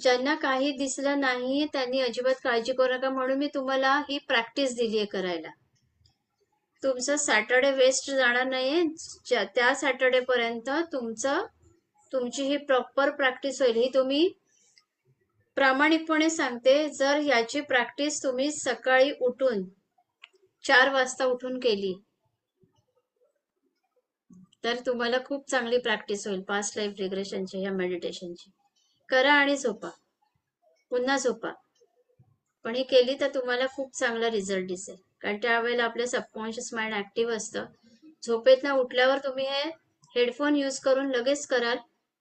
ज्यांना काही दिसलं नाही त्यांनी अजिबात काळजी करू नका, म्हणून मी तुम्हाला ही प्रॅक्टिस दिली आहे करायला. तुमचं सॅटर्डे वेस्ट जाणार नाहीये. त्या सॅटर्डे पर्यंत तुमची ही प्रॉपर प्रॅक्टिस होईल. ही तुम्ही प्रामाणिकपणे सांगते, जर याची प्रॅक्टिस तुम्ही सकाळी उठून 4 वाजता उठून केली तर तुम्हाला खूप चांगली प्रॅक्टिस होईल पास्ट लाईफ रिग्रेशनची, ह्या मेडिटेशनची. करा आणि झोपा, पुन्हा झोपा. पण ही केली तर तुम्हाला खूप चांगला रिझल्ट दिसेल, कारण त्यावेळेला आपलं सबकॉन्शियस माइंड ऍक्टिव्ह असतं. झोपेतनं उठल्यावर तुम्ही हे हेडफोन यूज करून लगेच कराल,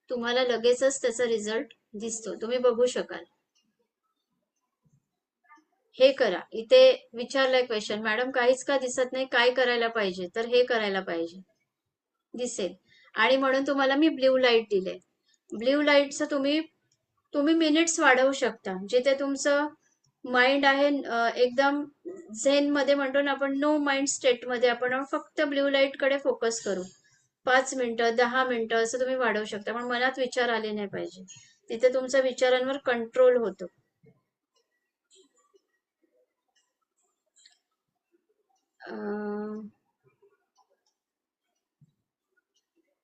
तुम्हाला लगेचच त्याचा रिझल्ट दिसतो, तुम्ही बघू शकाल. हे करा. इथे विचारलाय क्वेश्चन, मॅडम काहीच का दिसत नाही, काय करायला पाहिजे? तर हे करायला पाहिजे, दिसेल. आणि म्हणून तुम्हाला मी ब्ल्यू लाईट दिले. ब्ल्यू लाईटचं तुम्ही मिनिट्स वाढवू शकता. जिथे तुमचं माइंड आहे एकदम झेन मध्ये, म्हणतो ना आपण, नो माइंड स्टेट मध्ये, आपण फक्त ब्ल्यू लाईट कडे फोकस करू. 5 मिनिटं 10 मिनिटं असं तुम्ही वाढवू शकता, पण मनात विचार आले नाही पाहिजे. तिथे तुमच्या विचारांवर कंट्रोल होतो.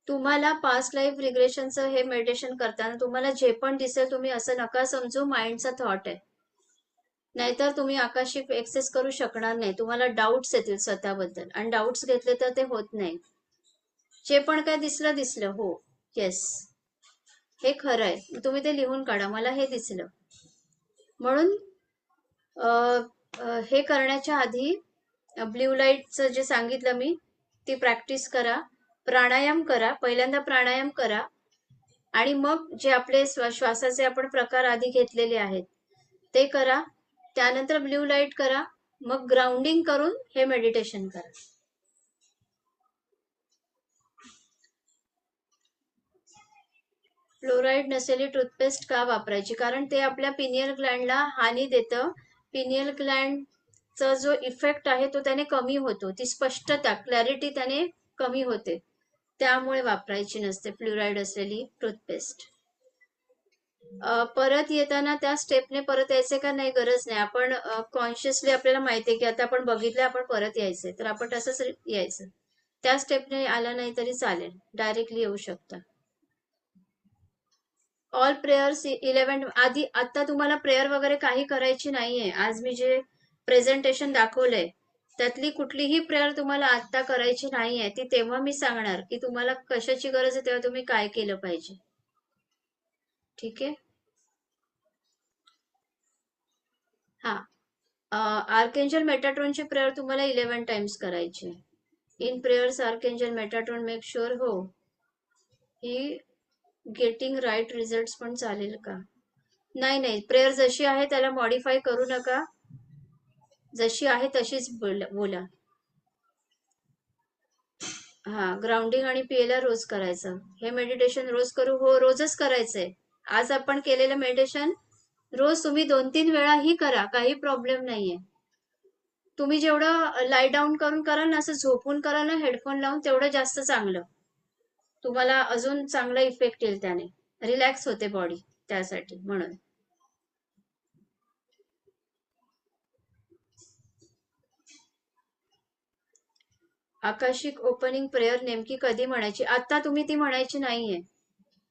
तुम्हाला पास्ट लाईफ रिग्रेशनचं हे मेडिटेशन करताना तुम्हाला जे पण दिसेल, तुम्ही असं नका समजू माइंडचा थॉट आहे. नाहीतर तुम्ही आकाशिक एक्सेस करू शकणार नाही. तुम्हाला डाऊट्स येतील स्वतःबद्दल, आणि डाऊट्स घेतले तर ते होत नाही. जे पण काय दिसलं हो, येस, हे खरं आहे, तुम्ही ते लिहून काढा, मला हे दिसलं. म्हणून हे करण्याच्या आधी ब्ल्यू लाईटचं जे सांगितलं मी, ती प्रॅक्टिस करा. प्राणायाम करा, पहिल्यांदा प्राणायाम करा, आणि मग जे आपले श्वासाचे आपण प्रकार आधी घेतलेले आहेत ते करा. त्यानंतर ब्ल्यू लाईट करा, मग ग्राउंडिंग करून हे मेडिटेशन करा. फ्लोराईड नसलेली टूथपेस्ट का वापरायची? कारण ते आपल्या पिनियल ग्लँडला हानी देतं. पिनियल ग्लँडचा जो इफेक्ट आहे तो त्याने कमी होतो, ती स्पष्टता, क्लॅरिटी त्याने कमी होते. त्यामुळे वापरायची नसते फ्लोराईड असलेली टूथपेस्ट. परत येताना त्या स्टेपने परत यायचे का? नाही, गरज नाही. आपण कॉन्शियसली आपल्याला माहितीये की आता आपण बघितलं, आपण परत यायचंय, तर आपण तसंच यायचं. त्या स्टेपने आला नाही तरी चालेल, डायरेक्टली येऊ शकता. ऑल प्रेयर्स 11 आधी. आता तुम्हाला प्रेयर वगैरे काही करायची नाहीये. आज मी जे प्रेझेंटेशन दाखवलंय त्यातली कुठलीही प्रेयर तुम्हाला आता करायची नाहीये. ती तेव्हा मी सांगणार की तुम्हाला कशाची गरज आहे, तेव्हा तुम्ही काय केलं पाहिजे. ठीक आहे. हा, आर्केंजल मेटाट्रॉनची प्रेयर तुम्हाला 11 टाइम्स करायची. In prayers archangel Metatron make sure. हो, ही गेटिंग राईट रिझल्ट पण चालेल का? नाही नाही, प्रेयर जशी आहे त्याला मॉडिफाय करू नका, जशी आहे तशीच बोला. हा, ग्राउंडिंग आणि पीएला रोज करायचं. हे मेडिटेशन रोज करू? हो, रोजच करायचंय. आज आपण केलेलं मेडिटेशन रोज तुम्ही 2-3 वेळाही करा, काही प्रॉब्लेम नाहीये. तुम्ही जेवढं लाई डाऊन करून कराल ना, असं झोपून कराल ना हेडफोन लावून, तेवढं जास्त चांगलं. तुम्हाला अजून चांगला इफेक्ट येईल त्याने, रिलॅक्स होते बॉडी, त्यासाठी. म्हणून आकाशिक ओपनिंग प्रेयर नेमकी कधी म्हणायची? आता तुम्ही ती म्हणायची नाहीये.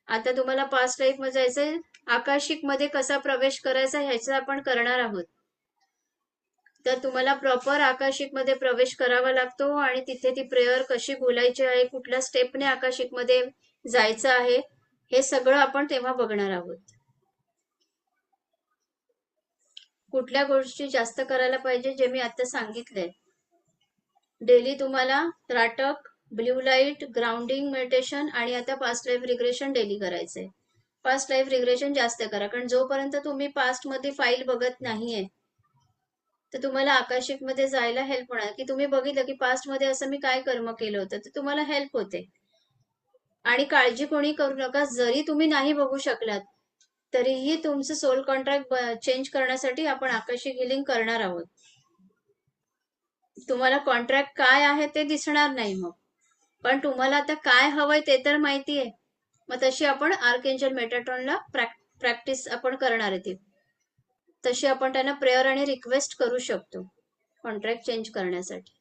आता तुम्हाला पास्ट लाईफ मध्ये जायचंय. आकाशिक मध्ये कसा प्रवेश करायचा ह्याचं आपण करणार आहोत. तर तुम्हाला प्रॉपर आकाशिक मध्ये प्रवेश करावा लागतो, आणि तिथे ती प्रेयर कशी बोलायची आहे, कुठल्या स्टेपने आकाशिक मध्ये जायचं आहे, हे सगळं आपण तेव्हा बघणार आहोत. कुठल्या गोष्टी जास्त करायला पाहिजे, जे मी आता सांगितलंय. डेली तुम्हाला त्राटक, ब्ल्यू लाईट, ग्राउंडिंग मेडिटेशन, आणि आता पास्ट लाईफ रिग्रेशन डेली करायचंय. पास्ट लाईफ रिग्रेशन जास्त करा, कारण जोपर्यंत तुम्ही पास्ट मध्ये फाईल बघत नाहीये तर तुम्हाला आकाशिक मध्ये जायला हेल्प होणार, की तुम्ही बघितलं की पास्ट मध्ये असं मी काय कर्म केलं होतं, तर तुम्हाला हेल्प होते. आणि काळजी कोणी करू नका, जरी तुम्ही नाही बघू शकलात तरीही तुमचं सोल कॉन्ट्रॅक्ट चेंज करण्यासाठी आपण आकाशिक हिलिंग करणार आहोत. तुम्हाला कॉन्ट्रॅक्ट काय आहे ते दिसणार नाही मग, पण तुम्हाला आता काय हवंय ते तर माहितीये. मग तशी आपण आर्केंजल मेटाट्रॉनला प्रॅक्टिस आपण करणार आहे ती, तशी आपण त्यांना प्रेयर आणि रिक्वेस्ट करू शकतो कॉन्ट्रॅक्ट चेंज करण्यासाठी.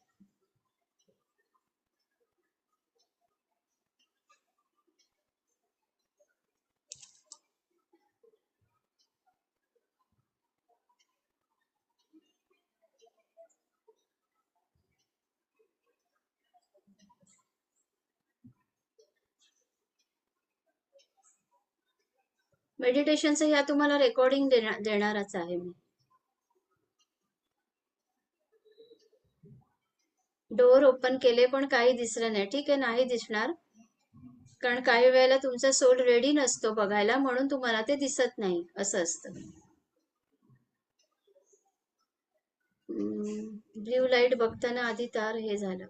मेडिटेशनचं ह्या तुम्हाला रेकॉर्डिंग देणारच आहे मी. डोअर ओपन केले पण काही दिसलं नाही. ठीक आहे, नाही दिसणार, कारण काही वेळेला तुमचा सोल रेडी नसतो बघायला, म्हणून तुम्हाला ते दिसत नाही, असं असतं. ब्ल्यू लाईट बघताना आधी तार हे झालं.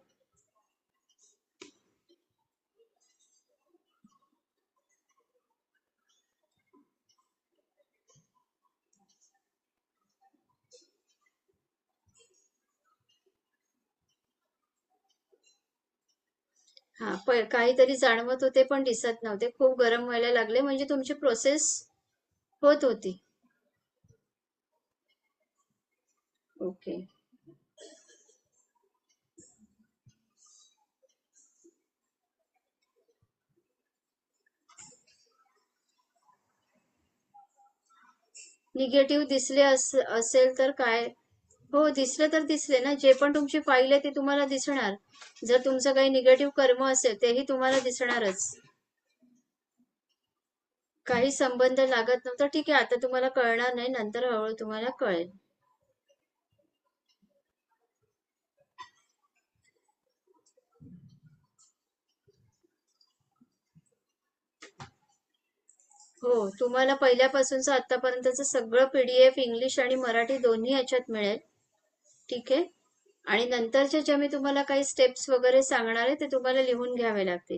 हा, काहीतरी जाणवत होते पण दिसत नव्हते. खूप गरम व्हायला लागले, म्हणजे तुमची प्रोसेस होत होती. ओके. निगेटिव्ह दिसले असेल तर काय? हो, दिसले तर दिसले ना. जे पण तुमची फाईल आहे ती तुम्हाला दिसणार. जर तुमचं काही निगेटिव्ह कर्म असेल तेही तुम्हाला दिसणारच. काही संबंध लागत नव्हता. ठीक आहे, आता तुम्हाला कळणार नाही, नंतर हळूहळू तुम्हाला कळेल. हो, तुम्हाला पहिल्यापासूनचं आतापर्यंतचं सगळं PDF इंग्लिश आणि मराठी दोन्ही याच्यात मिळेल. ठीक आहे, आणि नंतरच्या ज्या मी तुम्हाला काही स्टेप्स वगैरे सांगणार आहे ते तुम्हाला लिहून घ्यावे लागतील.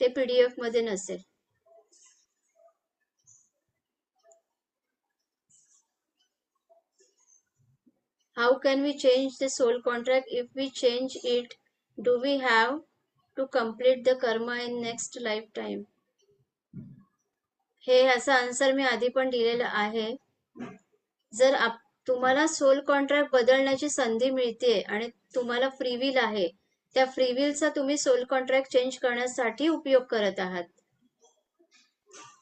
ते PDF मध्ये नसेल. How can we change the soul contract? If we change it, do we have to complete the karma in next lifetime? हे ह्याचा आन्सर मी आधी पण दिलेला आहे. जर तुम्हाला सोल कॉन्ट्रॅक्ट बदलण्याची संधी मिळते आणि तुम्हाला फ्री विल आहे, त्या फ्री विलचा तुम्ही सोल कॉन्ट्रॅक्ट चेंज करण्यासाठी उपयोग करत आहात.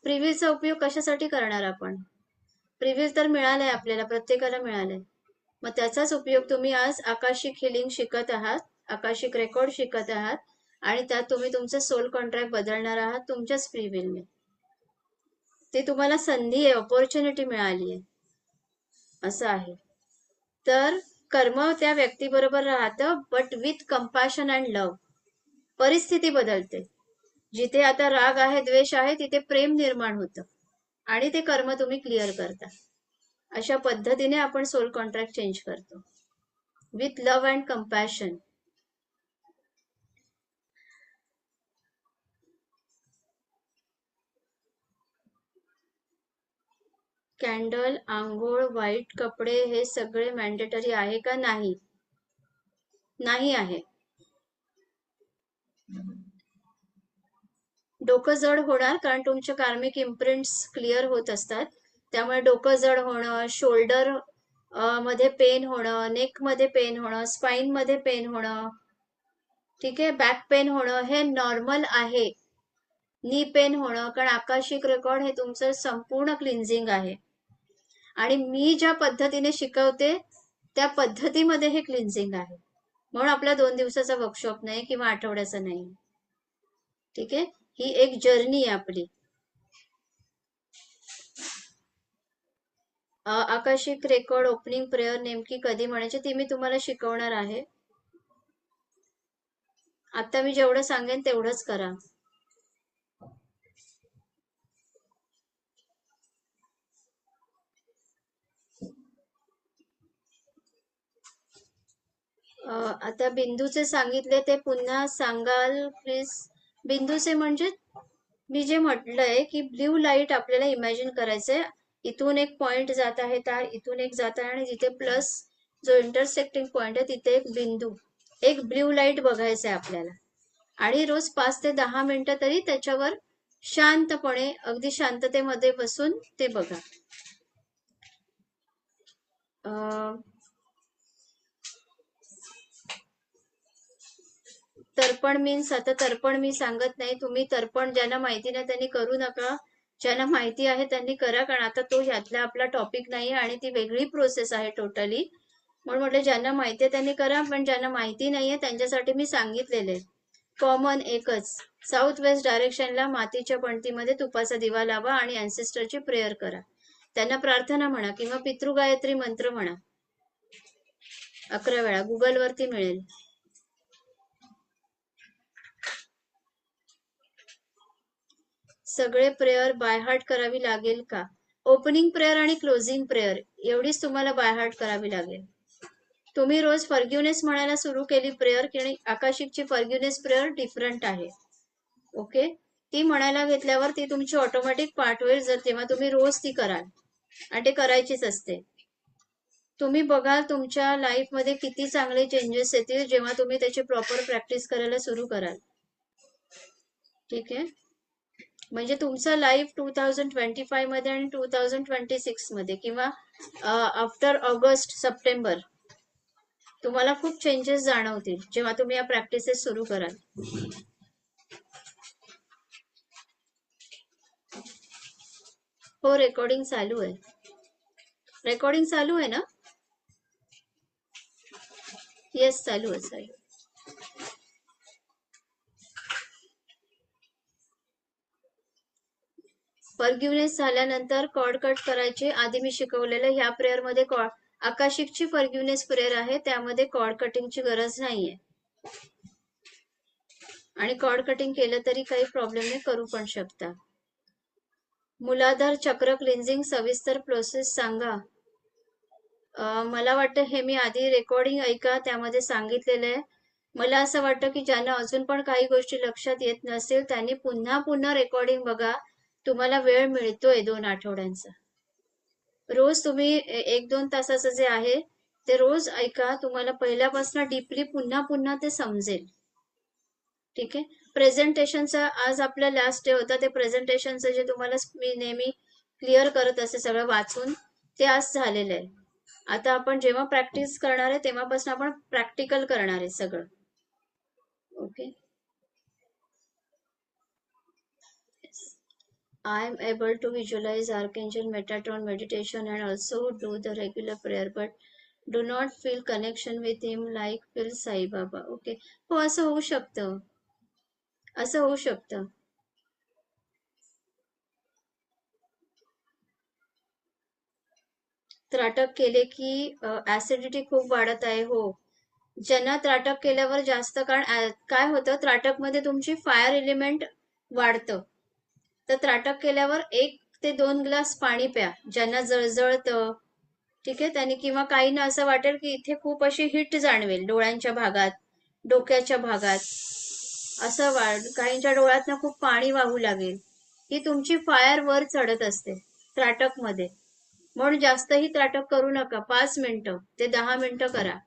फ्री विलचा उपयोग कशासाठी करणार आपण? फ्री विल तर मिळालंय आपल्याला, प्रत्येकाला मिळालंय. मग त्याचाच उपयोग तुम्ही आज आकाशिक हिलिंग शिकत आहात, आकाशिक रेकॉर्ड शिकत आहात, आणि त्यात तुम्ही तुमचं सोल कॉन्ट्रॅक्ट बदलणार आहात तुमच्याच फ्री विलने. ते तुम्हाला संधी आहे, ऑपॉर्च्युनिटी मिळाली आहे, असं आहे. तर कर्म त्या व्यक्तीबरोबर राहतं, but with compassion and love. परिस्थिती बदलते. जिथे आता राग आहे, द्वेष आहे, तिथे प्रेम निर्माण होतं आणि ते कर्म तुम्ही क्लिअर करता. अशा पद्धतीने आपण सोल कॉन्ट्रॅक्ट चेंज करतो, with love and compassion. Candle, आंघोळ, व्हाईट कपडे हे सगळे मॅन्डेटरी आहे का? नाही, नाही आहे. डोकं जड होणार, कारण तुमचे कार्मिक इम्प्रिंट्स क्लिअर होत असतात. त्यामुळे डोकं जड होणं, शोल्डर मध्ये पेन होणं, नेक मध्ये पेन होणं, स्पाइन मध्ये पेन होणं, ठीक आहे, बॅक पेन होणं, हे नॉर्मल आहे. नी पेन होणं, कारण आकाशिक रेकॉर्ड हे तुमचं संपूर्ण क्लिन्झिंग आहे आणि मी ज्या पद्धतीने शिकवते त्या पद्धतीमध्ये हे क्लिन्झिंग आहे. म्हणून आपला 2 दिवसाचा वर्कशॉप नाही किंवा आठवड्याचा नाही. ठीक आहे, ही एक जर्नी आहे आपली. आकाशिक रेकॉर्ड ओपनिंग प्रेयर नेमकी कधी म्हणायची ती मी तुम्हाला शिकवणार आहे. आता मी जेवढं सांगेन तेवढंच करा. आता बिंदूचे सांगितले ते पुन्हा सांगाल प्लीज? बिंदूचे म्हणजे मी जे म्हटलंय की ब्ल्यू लाईट आपल्याला इमॅजिन करायचंय. इथून एक पॉइंट जात आहे, तार इथून एक जात आहे, आणि जिथे प्लस जो इंटरसेक्टिंग पॉइंट आहे तिथे एक बिंदू, एक ब्ल्यू लाईट बघायचंय आपल्याला. आणि रोज 5 ते 10 मिनिटं तरी त्याच्यावर शांतपणे अगदी शांततेमध्ये बसून ते बघा. तर्पण मीन्स आता तर्पण मी सांगत नाही, तुम्ही तर्पण ज्यांना माहिती नाही त्यांनी करू नका, ज्यांना माहिती आहे त्यांनी करा, कारण आता तो ह्यातला आपला टॉपिक नाही आणि ती वेगळी प्रोसेस आहे टोटली. म्हणून म्हटलं ज्यांना माहिती आहे त्यांनी करा, पण ज्यांना माहिती नाहीये त्यांच्यासाठी मी सांगितलेले. कॉमन एकच, साऊथ वेस्ट डायरेक्शनला मातीच्या पणतीमध्ये तुपाचा दिवा लावा आणि अँसेस्टरची प्रेयर करा. त्यांना प्रार्थना म्हणा किंवा पितृगायत्री मंत्र म्हणा 11 वेळा, गुगल वरती मिळेल. सगळे प्रेयर बाय हार्ट करावी लागेल का? ओपनिंग प्रेयर आणि क्लोजिंग प्रेयर एवढीच तुम्हाला बाय हार्ट करावी लागेल. तुम्ही रोज फॉरगिवनेस म्हणायला सुरू केली प्रेयर, की आकाशिकची फॉरगिवनेस प्रेयर डिफरंट आहे. ओके, ती म्हणायला घेतल्यावर ती तुमची ऑटोमॅटिक पाठ होईल जर तेव्हा तुम्ही रोज ती कराल, आणि ते करायचीच असते. तुम्ही बघाल तुमच्या लाईफ मध्ये किती चांगले चेंजेस येतील जेव्हा तुम्ही त्याची प्रॉपर प्रॅक्टिस करायला सुरू कराल. ठीक आहे, म्हणजे तुमचं लाईफ 2025 मध्ये आणि 2026 मध्ये किंवा आफ्टर ऑगस्ट सप्टेंबर तुम्हाला खूप चेंजेस जाणवतील जेव्हा तुम्ही या प्रॅक्टिसेस सुरू कराल. हो, रेकॉर्डिंग चालू आहे. रेकॉर्डिंग चालू आहे ना? येस, चालू आहे. चालू. फॉरगिवनेस झाल्यानंतर कॉर्ड कट करायचे. आधी मी शिकवलेलं ह्या प्रेयर मध्ये आकाशिकची फॉरगिवनेस प्रेयर आहे, त्यामध्ये कॉर्ड कटिंगची गरज नाहीये, आणि कॉर्ड कटिंग केलं तरी काही प्रॉब्लेम नाही, करू पण शकता. मूलाधार चक्र क्लिन्झिंग सविस्तर प्रोसेस सांगा. मला वाटतं हे मी आधी रेकॉर्डिंग ऐका, त्यामध्ये सांगितलेलं आहे. मला असं वाटतं की ज्यांना अजून पण काही गोष्टी लक्षात येत नसेल त्यांनी पुन्हा पुन्हा रेकॉर्डिंग बघा. तुम्हाला वेळ मिळतोय 2 आठवड्यांचा. रोज तुम्ही 1-2 तासाचं जे आहे ते रोज ऐका, तुम्हाला पहिल्यापासून डीपली पुन्हा पुन्हा ते समजेल. ठीक आहे, प्रेझेंटेशनचा आज आपला लास्ट डे होता. ते प्रेझेंटेशनचं जे तुम्हाला मी नेहमी क्लिअर करत असे सगळं वाचून, ते आज झालेलं आहे. आता आपण जेव्हा प्रॅक्टिस करणार आहे तेव्हापासून आपण प्रॅक्टिकल करणार आहे सगळं. Okay, I am able to visualize Archangel Metatron meditation and also do the regular prayer, but do not feel connection with him like feel Sai Baba. Okay, हो, असं होऊ शकतं, असं होऊ शकतं. त्राटक केले की ऍसिडिटी खूप वाढत आहे. हो, ज्यांना त्राटक केल्यावर जास्त काळ काय होतं, त्राटक मध्ये तुमची फायर एलिमेंट वाढतं. तर त्राटक केल्यावर 1 ते 2 ग्लास पाणी प्या. ज्यांना जळजळतं, ठीक आहे, त्यांनी, किंवा काहींना असं वाटेल की इथे खूप अशी हिट जाणवेल डोळ्यांच्या भागात, डोक्याच्या भागात, असं काहींच्या डोळ्यातनं खूप पाणी वाहू लागेल. ही तुमची फायर वर चढत असते त्राटक मध्ये. म्हणून जास्तही त्राटक करू नका. 5 मिनिटं ते 10 मिनिटं करा.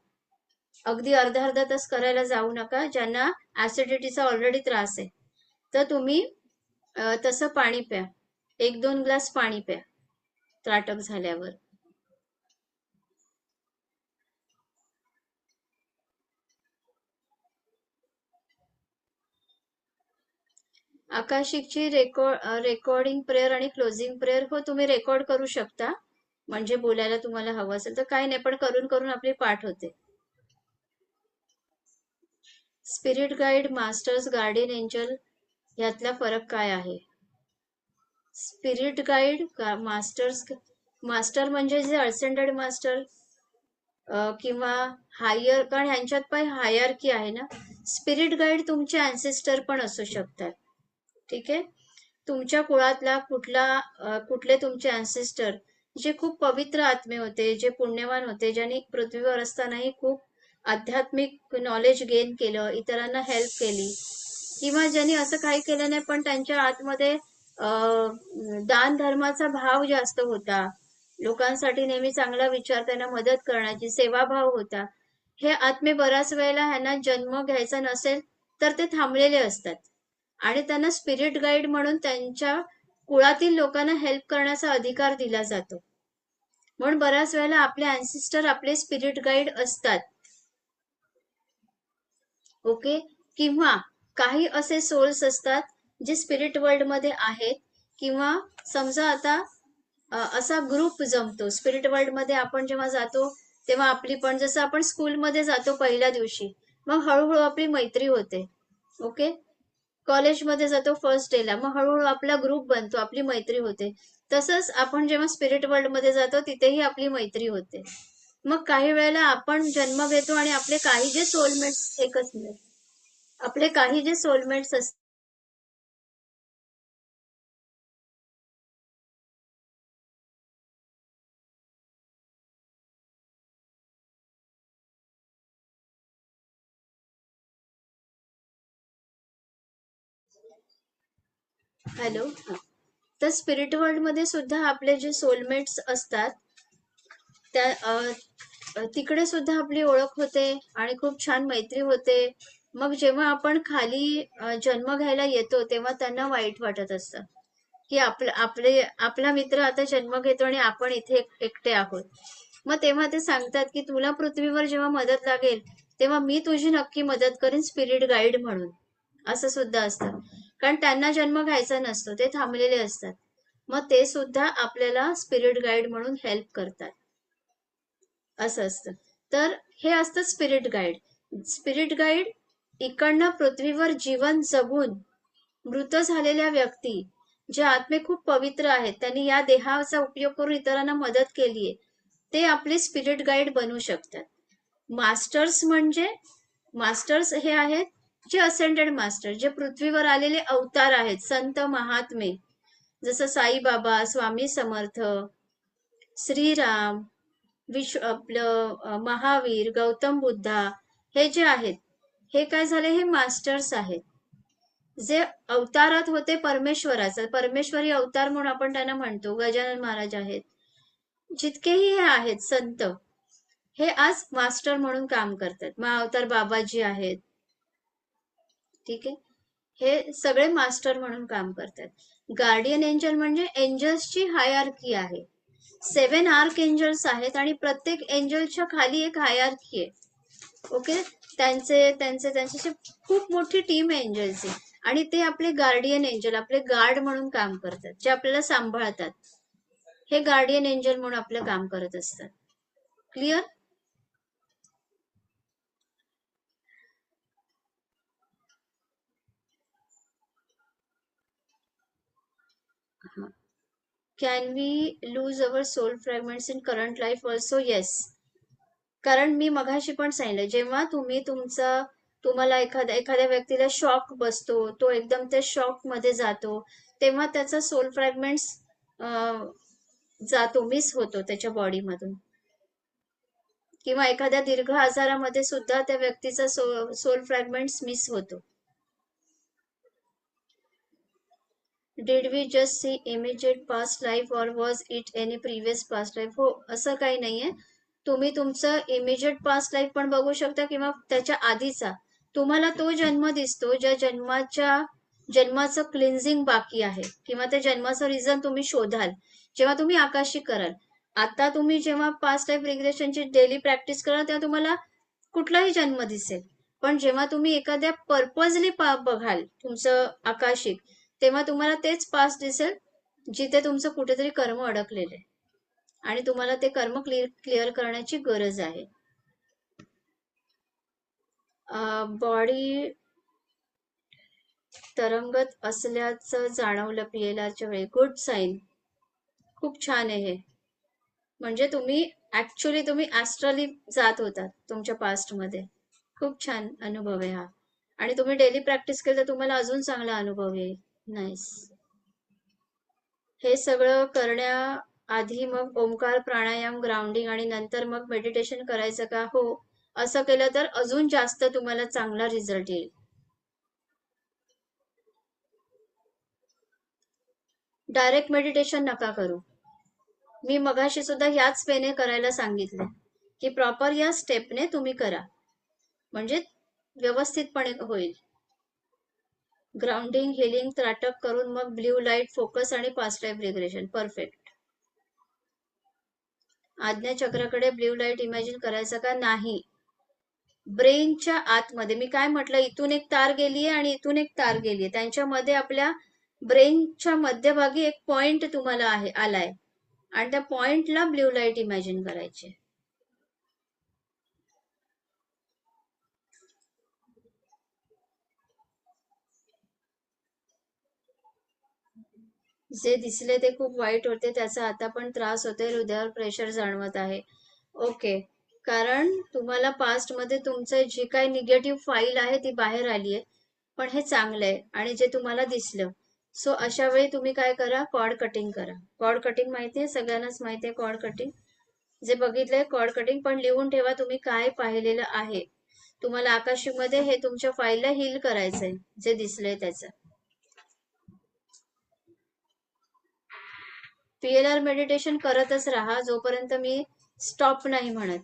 अगदी अर्धा तास करायला जाऊ नका. ज्यांना ऍसिडिटीचा ऑलरेडी त्रास आहे तर तुम्ही तसं पाणी प्या. 1-2 ग्लास पाणी प्या त्राटक झाल्यावर. आकाशिकची रेकॉर्डिंग प्रेयर आणि क्लोजिंग प्रेयर, हो तुम्ही रेकॉर्ड करू शकता, म्हणजे बोलायला तुम्हाला हवं असेल तर काही नाही, पण करून करून आपली पाठ होते. Spirit guide, masters, guardian angel यातला फरक काय आहे? स्पिरिट गाईड, मास्टर्स, मास्टर म्हणजे जे असेंडेड मास्टर किंवा हायर, कारण ह्यांच्यात पण हायरकी आहे ना. स्पिरिट गाईड तुमचे अँसेस्टर पण असू शकतात. ठीक आहे, तुमच्या कुळातला कुठले तुमचे अँसेस्टर जे खूप पवित्र आत्मे होते, जे पुण्यवान होते, ज्यांनी पृथ्वीवर असतानाही खूप आध्यात्मिक नॉलेज गेन केलं, इतरांना हेल्प केली, किंवा ज्यांनी असं काही केलं नाही पण त्यांच्या आतमध्ये दान धर्माचा भाव जास्त होता, लोकांसाठी नेहमी चांगला विचार, त्यांना मदत करण्याची सेवाभाव होता. हे आत्मे बऱ्याच वेळेला ह्यांना जन्म घ्यायचा नसेल तर ते थांबलेले असतात. आणि त्यांना स्पिरिट गाईड म्हणून त्यांच्या कुळातील लोकांना हेल्प करण्याचा अधिकार दिला जातो. म्हणून बऱ्याच वेळेला आपले अँसिस्टर आपले स्पिरिट गाईड असतात. ओके. किंवा काही असे सोल्स असतात जे स्पिरिट वर्ल्ड मध्ये आहेत, किंवा समजा आता असा ग्रुप जमतो स्पिरिट वर्ल्ड मध्ये. आपण जेव्हा जातो तेव्हा आपली पण, जसं आपण स्कूलमध्ये जातो पहिल्या दिवशी, मग हळूहळू आपली मैत्री होते. ओके. कॉलेजमध्ये जातो फर्स्ट डेला, मग हळूहळू आपला ग्रुप बनतो, आपली मैत्री होते. तसंच आपण जेव्हा स्पिरिट वर्ल्ड मध्ये जातो तिथेही आपली मैत्री होते. मग काही वेळेला आपण जन्म घेतो आणि आपले काही जे सोलमेट्स, एकच मिनिट, आपले काही जे सोलमेट्स असतात. हॅलो. तर स्पिरिट वर्ल्ड मध्ये सुद्धा आपले जे सोलमेट्स असतात त्या तिकडे सुद्धा आपली ओळख होते आणि खूप छान मैत्री होते. मग जेव्हा आपण खाली जन्म घ्यायला येतो तेव्हा त्यांना वाईट वाटत असतं की आपला मित्र आता जन्म घेतो आणि आपण इथे एकटे आहोत. मग तेव्हा ते सांगतात की तुला पृथ्वीवर जेव्हा मदत लागेल तेव्हा मी तुझी नक्की मदत करेन स्पिरिट गाईड म्हणून. असं सुद्धा असतं, कारण त्यांना जन्म घ्यायचा नसतो, ते थांबलेले असतात. मग ते सुद्धा आपल्याला स्पिरिट गाईड म्हणून हेल्प करतात. असं असतं. तर हे असतं स्पिरिट गाईड. स्पिरिट गाईड इकडनं पृथ्वीवर जीवन जगून मृत झालेल्या व्यक्ती, जे आत्मे खूप पवित्र आहेत, त्यांनी या देहाचा उपयोग करून इतरांना मदत केलीये, ते आपले स्पिरिट गाईड बनू शकतात. मास्टर्स म्हणजे, मास्टर्स हे आहेत जे असेंडेड मास्टर, जे पृथ्वीवर आलेले अवतार आहेत, संत महात्मे, जसं साईबाबा, स्वामी समर्थ, श्रीराम, आपलं महावीर, गौतम बुद्धा, हे जे आहेत हे काय झाले, हे मास्टर्स आहेत. जे अवतारात होते परमेश्वराचा, परमेश्वरी अवतार म्हणून आपण त्यांना म्हणतो. गजानन महाराज आहेत, जितकेही हे आहेत संत, हे आज मास्टर म्हणून काम करतात. महाअवतार बाबाजी आहेत, ठीक आहे, हे सगळे मास्टर म्हणून काम करतात. गार्डियन एंजल म्हणजे एंजल्सची हायरार्की आहे. 7 आर्क एंजल्स आहेत आणि प्रत्येक एंजलच्या खाली एक हायरार्की आहे. ओके. त्यांचे खूप मोठी टीम आहे एंजलची, आणि ते आपले गार्डियन एंजल, आपले गार्ड म्हणून काम करतात, जे आपल्याला सांभाळतात. हे गार्डियन एंजल म्हणून आपलं काम करत असतात. Clear? Can we lose our soul fragments in current life also? Yes. कारण मी मघाशी पण सांगितलं, जेव्हा तुम्हाला एखाद्या व्यक्तीला शॉक बसतो, तो एकदम त्या शॉक मध्ये जातो, तेव्हा त्याचा सोल फ्रॅगमेंट्स जातो, मिस होतो त्याच्या बॉडीमधून. किंवा एखाद्या दीर्घ आजारामध्ये सुद्धा त्या व्यक्तीचा सोल फ्रॅगमेंट्स मिस होतो. Did we just see immediate past life or was it any previous past life? हो, असं काही नाहीये. तुम्ही तुमचं इमिजिएट पास्ट लाईफ पण बघू शकता किंवा त्याच्या आधीचा. तुम्हाला तो जन्म दिसतो ज्या जन्माचं क्लिन्झिंग बाकी आहे, किंवा त्या जन्माचं रिझन तुम्ही शोधाल जेव्हा तुम्ही आकाशी कराल. आता तुम्ही जेव्हा पास्ट लाईफ रिग्रेशनची डेली प्रॅक्टिस कराल तेव्हा तुम्हाला कुठलाही जन्म दिसेल. पण जेव्हा तुम्ही एखाद्या पर्पजली बघाल तुमचं आकाशिक, तेव्हा तुम्हाला तेच पास्ट दिसेल जिथे तुमचं कुठेतरी कर्म अडकलेले, आणि तुम्हाला ते कर्म क्लिअर करण्याची गरज आहे. बॉडी तरंगत असल्याचं जाणवलं पीएलआरच्या वेळी. गुड साईन, खूप छान आहे हे. म्हणजे तुम्ही ऍस्ट्रली जात होतात तुमच्या पास्ट मध्ये. खूप छान अनुभव आहे हा, आणि तुम्ही डेली प्रॅक्टिस केलं तर तुम्हाला अजून चांगला अनुभव येईल. नाईस. हे सगळं करण्याआधी मग ओंकार, प्राणायाम, ग्राउंडिंग आणि नंतर मग मेडिटेशन करायचं का? हो, असं केलं तर अजून जास्त तुम्हाला चांगला रिझल्ट येईल. डायरेक्ट मेडिटेशन नका करू. मी मगाशी सुद्धा याच वेने करायला सांगितले की प्रॉपर या स्टेपने तुम्ही करा, म्हणजे व्यवस्थितपणे होईल. ग्राउंडिंग, हिलिंग, त्राटक करून मग ब्ल्यू लाईट फोकस आणि पास्ट लाईफ रिग्रेशन. परफेक्ट. आज्ञाचक्राकडे ब्ल्यू लाईट इमॅजिन करायचं का नाही? ब्रेनच्या आतमध्ये मी काय म्हटलं, इथून एक तार गेलीये आणि इथून एक तार गेलीये, त्यांच्यामध्ये आपल्या ब्रेनच्या मध्यभागी एक पॉइंट तुम्हाला आलाय आणि त्या पॉइंटला ब्ल्यू लाईट इमॅजिन करायचे. जे दिसले ते खूप वाईट होते, त्याचा आता पण त्रास होते, हृदयावर प्रेशर जाणवत आहे. ओके, कारण तुम्हाला पास्ट मध्ये तुमचं जी काही निगेटिव्ह फाईल आहे ती बाहेर आली आहे, पण हे चांगलं आहे आणि जे तुम्हाला दिसलं. सो अशा वेळी तुम्ही काय करा, कॉर्ड कटिंग करा. कॉर्ड कटिंग माहितीये, सगळ्यांनाच माहितीये कॉर्ड कटिंग. जे बघितलंय कॉर्ड कटिंग, पण लिहून ठेवा तुम्ही काय पाहिलेलं आहे. तुम्हाला आकाशीमध्ये हे तुमच्या फाईलला हील करायचंय, जे दिसलंय त्याचं. पीएलआर मेडिटेशन करतच राहा जोपर्यंत मी स्टॉप नाही म्हणत.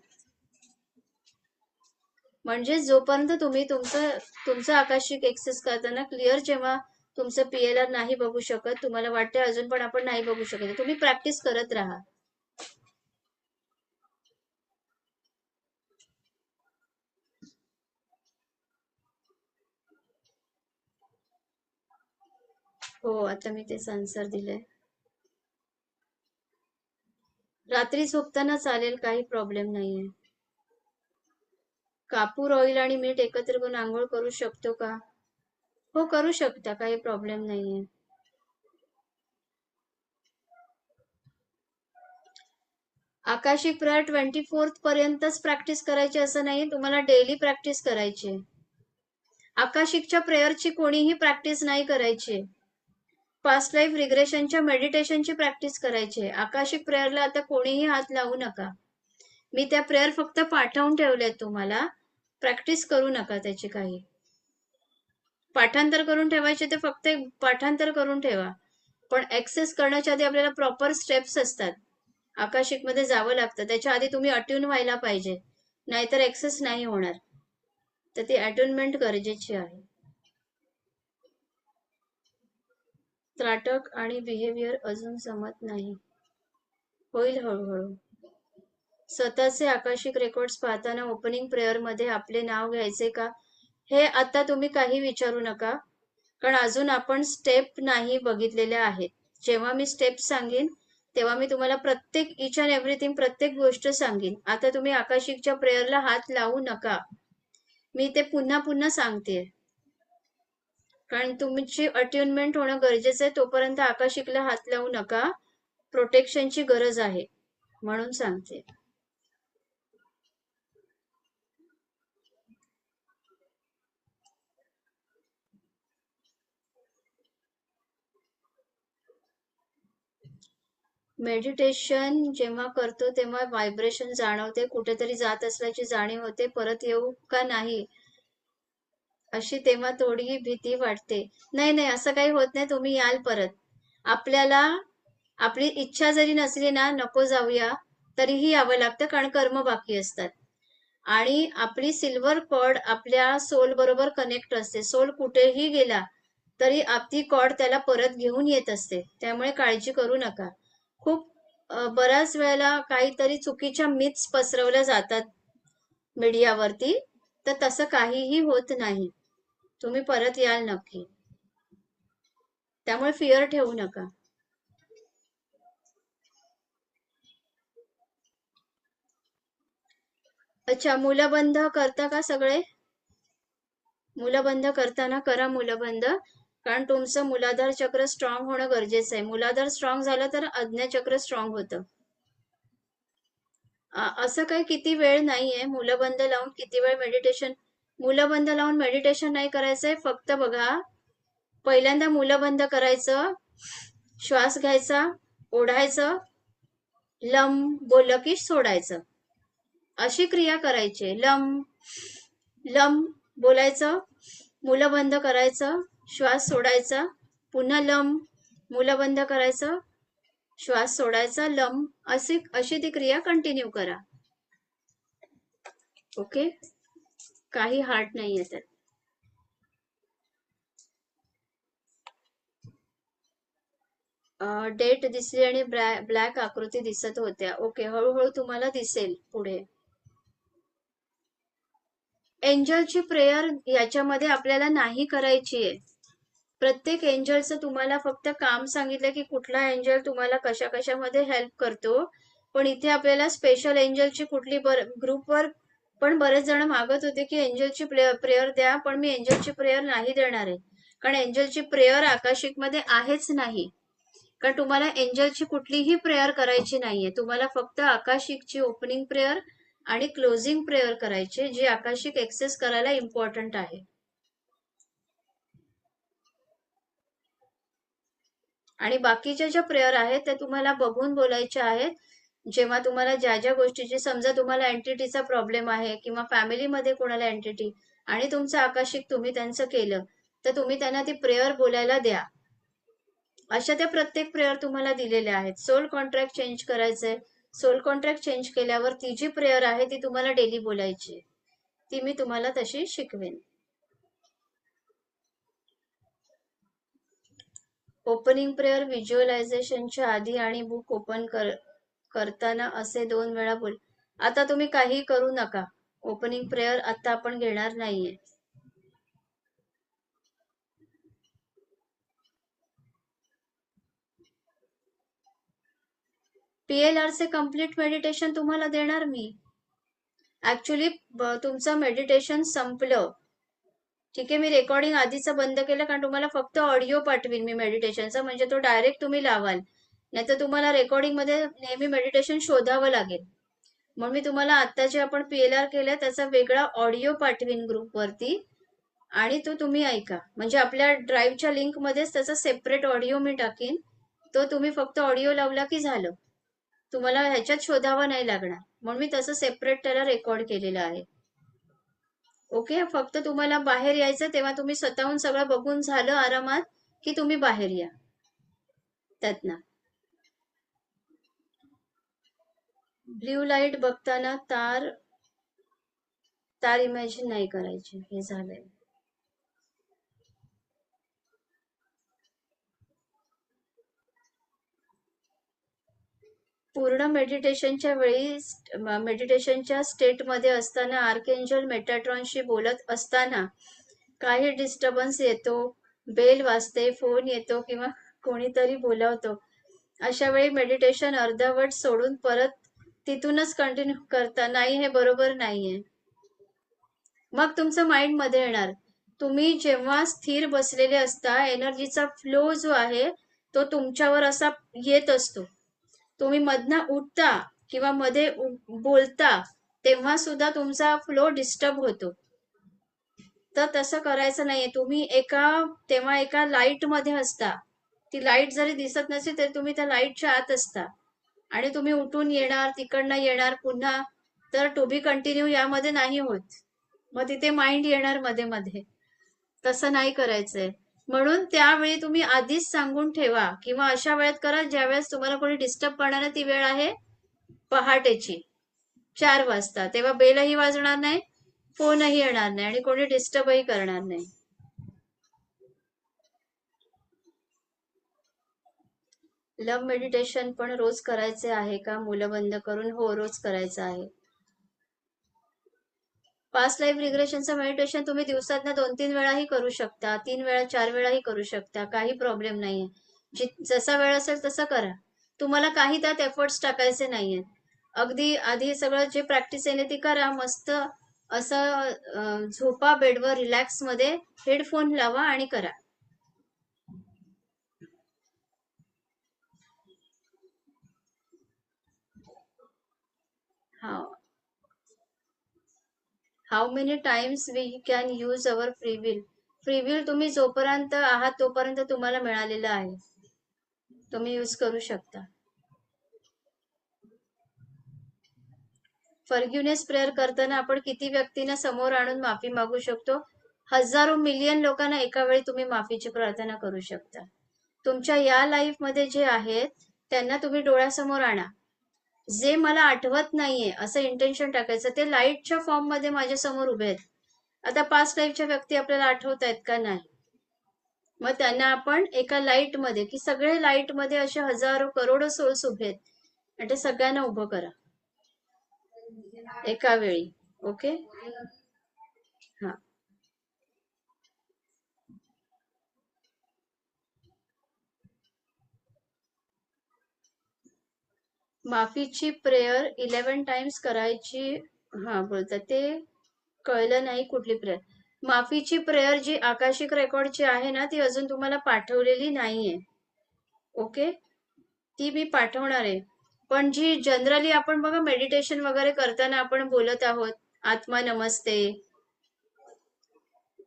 म्हणजे जोपर्यंत तुम्ही तुमचं आकाशिक एक्सेस करताना क्लिअर, जेव्हा तुमचं पीएलआर नाही बघू शकत, तुम्हाला वाटते अजून पण आपण नाही बघू शकत, तुम्ही प्रॅक्टिस करत राहा. हो, आता मी तेच आन्सर दिलंय. रात्री झोपताना चालेल, काही प्रॉब्लेम नाहीये. कापूर ऑइल आणि मीठ एकत्र करून आंघोळ करू शकतो का? हो, करू शकता, काही प्रॉब्लेम नाहीये. आकाशिक प्रेयर 24th पर्यंतच प्रॅक्टिस करायची असं नाही, तुम्हाला डेली प्रॅक्टिस करायची. आकाशिकच्या प्रेयरची कोणीही प्रॅक्टिस नाही करायची. पास्ट लाईफ रिग्रेशनच्या मेडिटेशनची प्रॅक्टिस करायची. आकाशिक प्रेयरला आता कोणीही हात लावू नका. मी त्या प्रेयर फक्त पाठवून ठेवल्यात तुम्हाला, प्रॅक्टिस करू नका त्याची काही. पाठांतर करून ठेवायचे ते फक्त एक पाठांतर करून ठेवा, पण ऍक्सेस करण्याच्या आधी आपल्याला प्रॉपर स्टेप्स असतात. आकाशिक मध्ये जावं लागतं, त्याच्या आधी तुम्ही अट्यून व्हायला पाहिजे, नाहीतर ऍक्सेस नाही होणार. तर ती अट्यूनमेंट गरजेची आहे. त्राटक आणि बिहेवियर अजून जमत नाही, होईल हळूहळू. स्वतःचे आकाशिक रेकॉर्ड्स पाहताना ओपनिंग प्रेयर मध्ये आपले नाव घ्यायचे का? हे आता तुम्ही काही विचारू नका, कारण अजून आपण स्टेप नाही बघितलेल्या आहेत. जेव्हा मी स्टेप सांगेन तेव्हा मी तुम्हाला प्रत्येक इच अँड एव्हरीथिंग, प्रत्येक गोष्ट सांगेन. आता तुम्ही आकाशिकच्या प्रेयरला हात लावू नका, मी ते पुन्हा पुन्हा सांगते, कारण तुमची अट्यूनमेंट होणं गरजेचं आहे. तोपर्यंत आकाशिकला हात लावू नका, प्रोटेक्शनची गरज आहे म्हणून सांगते. मेडिटेशन जेव्हा करतो तेव्हा व्हायब्रेशन जाणवते, कुठेतरी जात असल्याची जाणीव होते, परत येऊ का नाही अशी तेव्हा थोडी भीती वाटते. नाही नाही, असं काही होत नाही, तुम्ही याल परत. आपल्याला आपली इच्छा जरी नसली ना, नको जाऊया, तरीही यावं लागतं, कारण कर्म बाकी असतात. आणि आपली सिल्वर कॉर्ड आपल्या सोल बरोबर कनेक्ट असते. सोल कुठेही गेला तरी आपली कॉर्ड त्याला परत घेऊन येत असते, त्यामुळे काळजी करू नका. खूप बऱ्याच वेळेला काहीतरी चुकीच्या मिथ्स पसरवल्या जातात मीडियावरती, तर तसं काहीही होत नाही, तुम्ही परत याल नक्की. त्यामुळे फिअर ठेवू नका. अच्छा, मुलबंध करता का सगळे? मुलबंध करताना करा मुलबंध, कारण तुमचं मूलाधार चक्र स्ट्रॉंग होणं गरजेचं आहे. मूलाधार स्ट्रॉंग झालं तर आज्ञाचक्र स्ट्रॉंग होतं. असं काही किती वेळ नाहीये मुलबंध लावून किती वेळ मेडिटेशन. मुलबंध लावून मेडिटेशन नाही करायचंय, फक्त बघा, पहिल्यांदा मुलबंध करायचं, श्वास घ्यायचा, ओढायचं, लम बोललं की सोडायचं, अशी क्रिया करायची. लम लम बोलायचं, मुलं बंद करायचं, श्वास सोडायचा, पुन्हा लम, मुलं बंद करायचं, श्वास सोडायचा, लम, अशी ती क्रिया कंटिन्यू करा. ओके, काही हार्ड नाहीये त्यात. डेट दिसली आणि ब्लॅक आकृती दिसत होत्या. ओके, हळूहळू तुम्हाला दिसेल पुढे. एंजलची प्रेयर याच्यामध्ये आपल्याला नाही करायची आहे. प्रत्येक एंजलचं तुम्हाला फक्त काम सांगितलं की कुठला एंजल तुम्हाला कशा कशामध्ये हेल्प करतो. पण इथे आपल्याला स्पेशल एंजलची कुठली ग्रुपवर पण बरेच जण मागत होते की एंजलची प्रेयर द्या, पण मी एंजलची प्रेयर नाही देणार आहे. कारण एंजलची प्रेयर आकाशिक मध्ये आहेच नाही. कारण तुम्हाला एंजलची कुठलीही प्रेयर करायची नाहीये. तुम्हाला फक्त आकाशिकची ओपनिंग प्रेयर आणि क्लोजिंग प्रेयर करायची, जी आकाशिक एक्सेस करायला इम्पॉर्टंट आहे. आणि बाकीच्या ज्या प्रेयर आहेत त्या तुम्हाला बघून बोलायच्या आहेत. जेव्हा तुम्हाला ज्या ज्या गोष्टीची, समजा तुम्हाला एंटिटीचा प्रॉब्लेम आहे किंवा फॅमिलीमध्ये कोणाला एंटिटी आणि तुमचं आकाशिक तुम्ही त्यांचं केलं, तर तुम्ही त्यांना ती प्रेयर बोलायला द्या. अशा त्या प्रत्येक प्रेयर तुम्हाला दिलेल्या आहेत. सोल कॉन्ट्रॅक्ट चेंज करायचंय. सोल कॉन्ट्रॅक्ट चेंज केल्यावर ती जी प्रेयर आहे ती तुम्हाला डेली बोलायची. ती मी तुम्हाला तशी शिकवेन. ओपनिंग प्रेयर व्हिज्युअलायझेशनच्या आधी आणि बुक ओपन करताना असे 2 वेळा बोल. आता तुम्ही काही करू नका. ओपनिंग प्रेयर आता आपण घेणार नाहीये. PLR चे कम्प्लीट मेडिटेशन तुम्हाला देणार मी. ऍक्च्युली तुमचं मेडिटेशन संपलं. ठीक आहे, मी रेकॉर्डिंग आधीचं बंद केलं कारण तुम्हाला फक्त ऑडिओ पाठवीन मी मेडिटेशनचा, म्हणजे तो डायरेक्ट तुम्ही लावाल. नाहीतर तुम्हाला रेकॉर्डिंग मध्ये नेहमी मेडिटेशन शोधावं लागेल. म्हणून मी तुम्हाला आता जे आपण PLR केलं त्याचा वेगळा ऑडिओ पाठवीन ग्रुपवरती आणि तो तुम्ही ऐका. म्हणजे आपल्या ड्राईव्हच्या लिंक मध्येच त्याचा सेपरेट ऑडिओ मी टाकीन. तो तुम्ही फक्त ऑडिओ लावला की झालं. तुम्हाला ह्याच्यात शोधावं नाही लागणार. म्हणून मी तसं सेपरेट त्याला रेकॉर्ड केलेलं आहे. ओके, फक्त तुम्हाला बाहेर यायचं तेव्हा तुम्ही स्वतःहून सगळं बघून झालं आरामात की तुम्ही बाहेर या त्यातनं. ब्ल्यू लाईट बघताना तार इमॅजिन नाही करायची. हे झालंय. पूर्ण मेडिटेशनच्या वेळी मेडिटेशनच्या स्टेटमध्ये असताना आर्कएंजल मेटाट्रॉनशी बोलत असताना काही डिस्टर्बन्स येतो, बेल वाजते, फोन येतो किंवा कोणीतरी बोलावतो. अशा वेळी मेडिटेशन अर्धवट सोडून परत तिथूनच कंटिन्यू करता. नाही, हे बरोबर नाहीये. मग तुमचं माइंड मध्ये येणार. तुम्ही जेव्हा स्थिर बसलेले असता, एनर्जीचा फ्लो जो आहे तो तुमच्यावर असा येत असतो. तुम्ही मधनं उठता किंवा मध्ये बोलता तेव्हा सुद्धा तुमचा फ्लो डिस्टर्ब होतो. तर तसं करायचं नाहीये. तुम्ही तेव्हा एका लाईट मध्ये असता. ती लाईट जरी दिसत नसेल तरी तुम्ही त्या लाईटच्या आत असता आणि तुम्ही उठून येणार, तिकडनं येणार पुन्हा. तर टू बी कंटिन्यू यामध्ये नाही होत. मग तिथे माइंड येणार मध्ये मध्ये. तसं नाही करायचंय. म्हणून त्यावेळी तुम्ही आधीच सांगून ठेवा किंवा अशा वेळेत करा ज्या वेळेस तुम्हाला कोणी डिस्टर्ब करणार. ती वेळ आहे पहाटेची 4 वाजता. तेव्हा बेलही वाजणार नाही, फोनही येणार नाही आणि कोणी डिस्टर्बही करणार नाही. लव्ह मेडिटेशन पण रोज करायचे आहे का? मुलं बंद करून? हो, रोज करायचं आहे. पास्ट लाईफ रिग्रेशनचं मेडिटेशन तुम्ही दिवसातनं 2-3 वेळाही करू शकता, 3 वेळा 4 वेळाही करू शकता. काही प्रॉब्लेम नाहीये. जसा वेळ असेल तसं करा. तुम्हाला काही त्यात एफर्ट्स टाकायचे नाहीयेत. अगदी आधी सगळं जे प्रॅक्टिस आहे ती करा. मस्त असं झोपा बेडवर रिलॅक्स मध्ये, हेडफोन लावा आणि करा. How many times we can use our free will? Free will तुम्ही जोपर्यंत आहात तोपर्यंत तुम्हाला मिळालेलं आहे. तुम्ही यूज करू शकता. फॉरगिव्हनेस प्रेयर करताना आपण किती व्यक्तींना समोर आणून माफी मागू शकतो? हजारो मिलियन लोकांना एका वेळी तुम्ही माफीची प्रार्थना करू शकता. तुमच्या या लाईफ मध्ये जे आहेत त्यांना तुम्ही डोळ्यासमोर आणा. जे मला आठवत नाहीये असं इंटेन्शन टाकायचं. ते लाईटच्या फॉर्म मध्ये माझ्या समोर उभे आहेत. आता पास्ट लाईफच्या व्यक्ती आपल्याला आठवत आहेत का? नाही. मग त्यांना आपण एका लाईट मध्ये, की सगळे लाईट मध्ये असे हजारो करोडो सोल्स उभे आहेत आणि ते सगळ्यांना उभं करा एका वेळी. ओके. हा. माफीची प्रेयर 11 टाइम्स करायची. हा बोलतात ते कळलं नाही कुठली प्रेयर. माफीची प्रेयर जी आकाशिक रेकॉर्डची आहे ना, ती अजून तुम्हाला पाठवलेली नाहीये. ओके. ती मी पाठवणार आहे. पण जी जनरली आपण बघा मेडिटेशन वगैरे करताना आपण बोलत आहोत, आत्मा नमस्ते.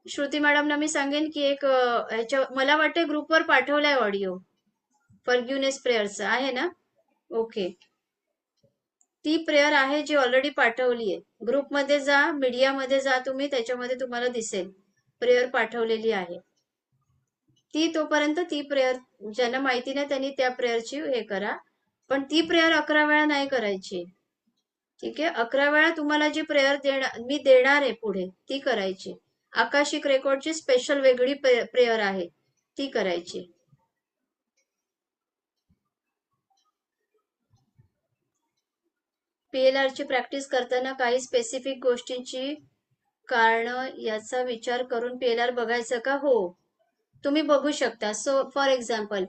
श्रुती मॅडमना मी सांगेन की एक ह्याच्या मला वाटते ग्रुपवर पाठवलाय ऑडिओ फॉरगिव्हनेस प्रेयरचा आहे ना. ओके. ती प्रेयर आहे जी ऑलरेडी पाठवली आहे. ग्रुपमध्ये जा, मीडियामध्ये जा तुम्ही, त्याच्यामध्ये तुम्हाला दिसेल प्रेयर पाठवलेली आहे. ती तोपर्यंत ती प्रेयर ज्यांना माहिती नाही त्यांनी त्या प्रेयरची हे करा. पण ती प्रेयर 11 वेळा नाही करायची. ठीक आहे. 11 वेळा तुम्हाला जी प्रेयर मी देणार आहे पुढे ती करायची. आकाशिक रेकॉर्डची स्पेशल वेगळी प्रेयर आहे ती करायची. PLR ची प्रॅक्टिस करताना काही स्पेसिफिक गोष्टींची कारण याचा विचार करून PLR बघायचं का? हो, तुम्ही बघू शकता. सो फॉर एक्झाम्पल,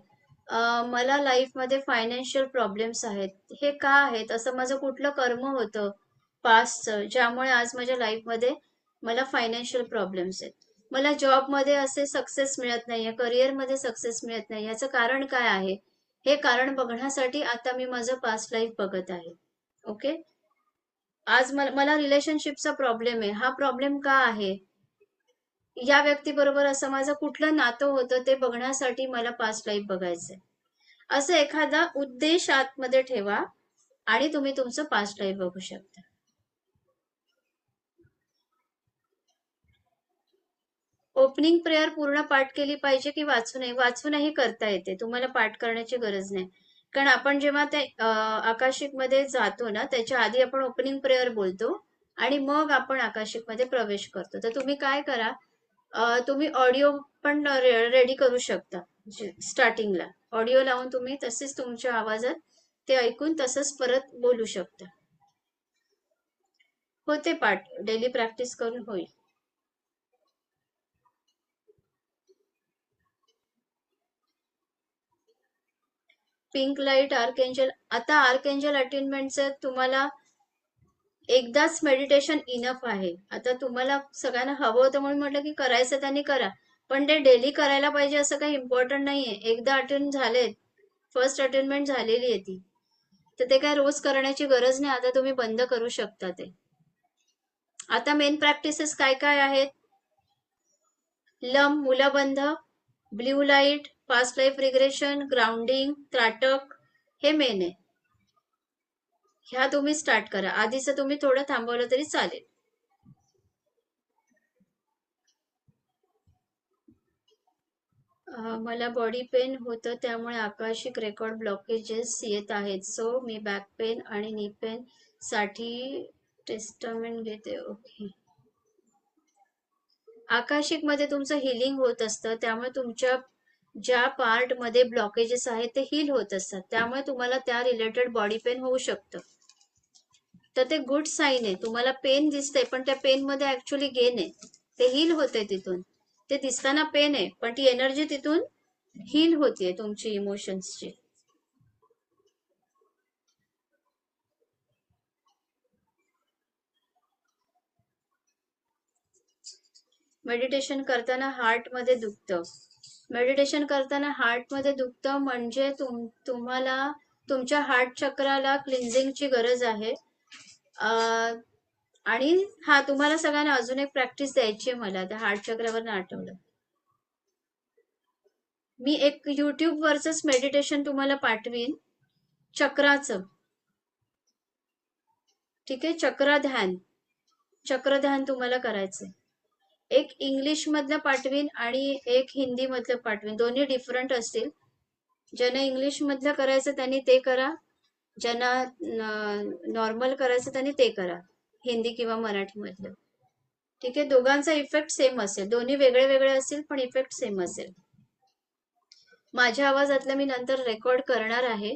मला लाईफमध्ये फायनान्शियल प्रॉब्लेम्स आहेत. हे का आहेत? असं माझं कुठलं कर्म होतं पास्टचं ज्यामुळे आज माझ्या लाईफमध्ये मला फायनान्शियल प्रॉब्लेम्स आहेत. मला जॉबमध्ये असे सक्सेस मिळत नाहीये, करिअरमध्ये सक्सेस मिळत नाही, याचं कारण काय आहे? हे कारण बघण्यासाठी आता मी माझं पास्ट लाईफ बघत आहे. ओके. आज मला रिलेशनशिपचा प्रॉब्लेम आहे. हा प्रॉब्लेम का आहे? या व्यक्तीबरोबर असं माझं कुठलं नातं होतं ते बघण्यासाठी मला पास्ट लाईफ बघायचंय. असं एखादा उद्देश आतमध्ये ठेवा आणि तुम्ही तुमचं पास्ट लाईफ बघू शकता. ओपनिंग प्रेयर पूर्ण पाठ केली पाहिजे की वाचूनही? वाचूनही करता येते, तुम्हाला पाठ करण्याची गरज नाही. कारण आपण जेव्हा ते आकाशिक मध्ये जातो ना, त्याच्या आधी आपण ओपनिंग प्रेयर बोलतो आणि मग आपण आकाशिक मध्ये प्रवेश करतो. तर तुम्ही काय करा, तुम्ही ऑडिओ पण रेडी करू शकता. स्टार्टिंगला ऑडिओ लावून तुम्ही तसेच तुमच्या आवाजात ते ऐकून तसंच परत बोलू शकता. होते पाठ, डेली प्रॅक्टिस करून होईल. Pink light archangel. आता आर्कएंजल अटेनमेंटचं तुम्हाला एकदाच मेडिटेशन इनफ आहे. आता तुम्हाला सगळ्यांना हवं होतं म्हणून म्हटलं की करायचं त्यांनी करा, पण ते डेली करायला पाहिजे असं काही इम्पॉर्टंट नाहीये. एकदा अटेंड झालेत, फर्स्ट अटेंडमेंट झालेली आहे ती, तर ते काय रोज करण्याची गरज नाही. आता तुम्ही बंद करू शकता ते. आता मेन प्रॅक्टिसेस काय काय आहेत? लम, mulabandha, blue light, past life regression, grounding, trataka, हे मेन आहे. ह्या तुम्ही स्टार्ट करा. आधीच तुम्ही थोडं थांबवलं तरी चालेल. मला बॉडी पेन होतं त्यामुळे आकाशिक रेकॉर्ड ब्लॉकेजेस येत आहेत. सो मी बॅक पेन आणि नी पेन साठी टेस्टमेंट घेते. ओके. आकाशिक मध्ये तुमचं हिलिंग होत असतं, त्यामुळे तुमच्या ज्या पार्ट मध्ये ब्लॉकेजेस आहेत ते हील होत असतात, त्यामुळे तुम्हाला त्या रिलेटेड बॉडी पेन होऊ शकतं. तर ते गुड साईन आहे. तुम्हाला पेन दिसते पण त्या पेन मध्ये ऍक्च्युअली गेन आहे, ते हील होते तिथून. ते दिसताना पेन आहे पण ती एनर्जी तिथून हील होतीये तुमची इमोशन्सची. मेडिटेशन करताना हार्ट मध्ये दुखतं. मेडिटेशन करताना हार्ट मध्ये दुखतं म्हणजे तुम्हाला तुमच्या हार्ट चक्राला क्लिन्झिंगची गरज आहे. आणि हा, तुम्हाला सगळ्यांना अजून एक प्रॅक्टिस द्यायची आहे मला, त्या हार्ट चक्रावर आठवलं. मी एक युट्यूब वरच मेडिटेशन तुम्हाला पाठवीन चक्राचं. ठीक आहे. चक्रध्यान तुम्हाला करायचंय. एक इंग्लिश मधलं पाठवीन आणि एक हिंदी मधलं पाठवीन, दोन्ही डिफरंट असतील. ज्यांना इंग्लिश मधलं करायचं त्यांनी ते करा, ज्यांना नॉर्मल करायचं त्यांनी ते करा, हिंदी किंवा मराठी मधलं. ठीक आहे. दोघांचा इफेक्ट सेम असेल, दोन्ही वेगळे वेगळे असतील पण इफेक्ट सेम असेल. माझ्या आवाजातलं मी नंतर रेकॉर्ड करणार आहे,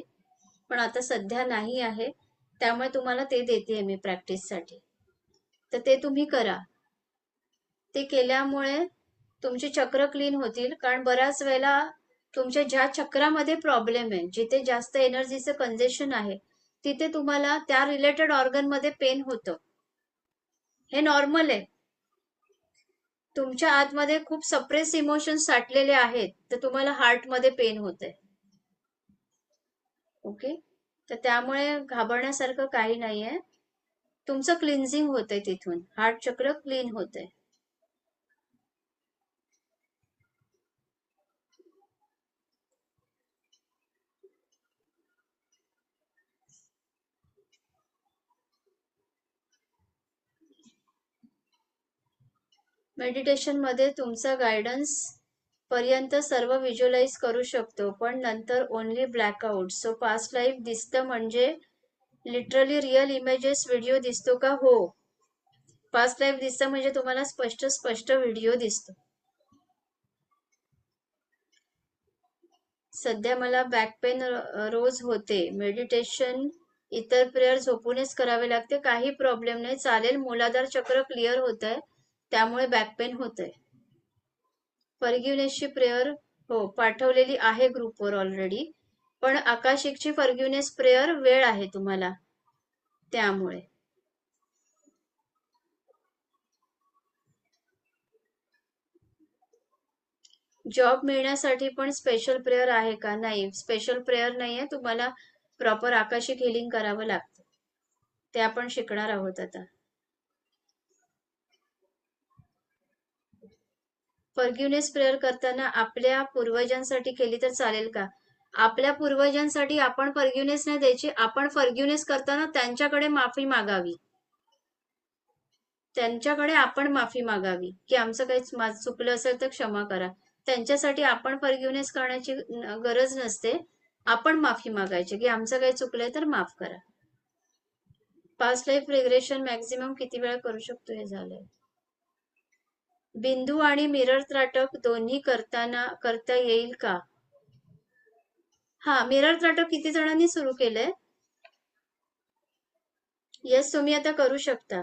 पण आता सध्या नाही आहे, त्यामुळे तुम्हाला ते देते मी प्रॅक्टिससाठी. तर ते तुम्ही करा. ते केल्यामुळे तुमचे चक्र क्लीन होतील, कारण बऱ्याच वेळेला तुमच्या ज्या चक्रामध्ये प्रॉब्लेम आहे, जिथे जास्त एनर्जीचं कंजेशन आहे, तिथे तुम्हाला त्या रिलेटेड ऑर्गन मध्ये पेन होतं. हे नॉर्मल आहे. तुमच्या आतमध्ये खूप सप्रेस इमोशन्स साठलेले आहेत, तर तुम्हाला हार्टमध्ये पेन होतंय. ओके, तर त्यामुळे घाबरण्यासारखं काही नाहीये. तुमचं क्लिन्झिंग होतंय, तिथून हार्ट चक्र क्लीन होतंय. मेडिटेशन मध्ये तुमचा गायडन्स पर्यंत सर्व व्हिज्युअलाइज करू शकतो, पण नंतर only blackout. So past life दिसतं म्हणजे लिटरली रिअल इमेजेस व्हिडिओ दिसतो का? हो, पास्ट लाईफ दिसतं म्हणजे तुम्हाला स्पष्ट स्पष्ट व्हिडिओ दिसतो. सध्या मला बॅक पेन रोज होते. मेडिटेशन इतर प्रेयर झोपूनच करावे लागते. काही प्रॉब्लेम नाही, चालेल. मूलाधार चक्र क्लिअर होत आहे, त्यामुळे बॅक पेन होत आहे. फॉरगिवनेसची प्रेयर हो पाठवलेली आहे ग्रुपवर ऑलरेडी, पण आकाशिकची फॉरगिवनेस प्रेयर वेळ आहे तुम्हाला, त्यामुळे. जॉब मिळण्यासाठी पण स्पेशल प्रेयर आहे का? नाही, स्पेशल प्रेयर नाहीये. तुम्हाला प्रॉपर आकाशिक हिलिंग करावं लागतं, ते आपण शिकणार आहोत आता. फॉरगिवनेस प्रेयर करताना आपल्या पूर्वजांसाठी केली तर चालेल का? आपल्या पूर्वजांसाठी आपण फॉरगिवनेस नाही द्यायची, आपण फॉरगिवनेस करताना त्यांच्याकडे माफी मागावी. त्यांच्याकडे आपण माफी मागावी की आमचं काही चुकलं असेल तर क्षमा करा. त्यांच्यासाठी आपण फॉरगिवनेस करण्याची गरज नसते, आपण माफी मागायची की आमचं काही चुकलंय तर माफ करा. पास्ट लाईफ रिग्रेशन मॅक्झिमम किती वेळा करू शकतो? हे झालंय. बिंदू आणि मिरर त्राटक दोन्ही करता येईल का? हा, मिरर त्राटक किती जणांनी सुरू केलंय? येस, तुम्ही आता करू शकता.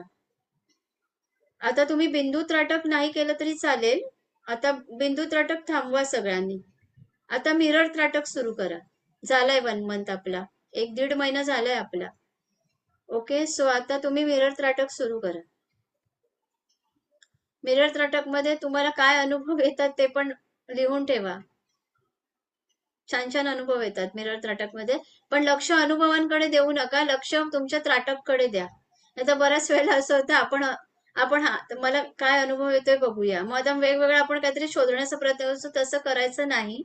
आता तुम्ही बिंदू त्राटक नाही केलं तरी चालेल. आता बिंदू त्राटक थांबवा सगळ्यांनी. आता मिरर त्राटक सुरू करा. झालाय 1 मंथ आपला, 1-1.5 महिना झालाय आपला. ओके, सो आता तुम्ही मिरर त्राटक सुरू करा. मिरर त्राटक मध्ये तुम्हाला काय अनुभव येतात ते पण लिहून ठेवा. छान छान अनुभव येतात मिरर त्राटक मध्ये, पण लक्ष अनुभवांकडे देऊ नका, लक्ष तुमच्या त्राटककडे द्या. आता बऱ्याच वेळेला असं होतं, आपण आपण हा तर मला काय अनुभव येतोय बघूया, मग आता वेगवेगळं आपण काहीतरी शोधण्याचा प्रयत्न करतो, तसं करायचं नाही.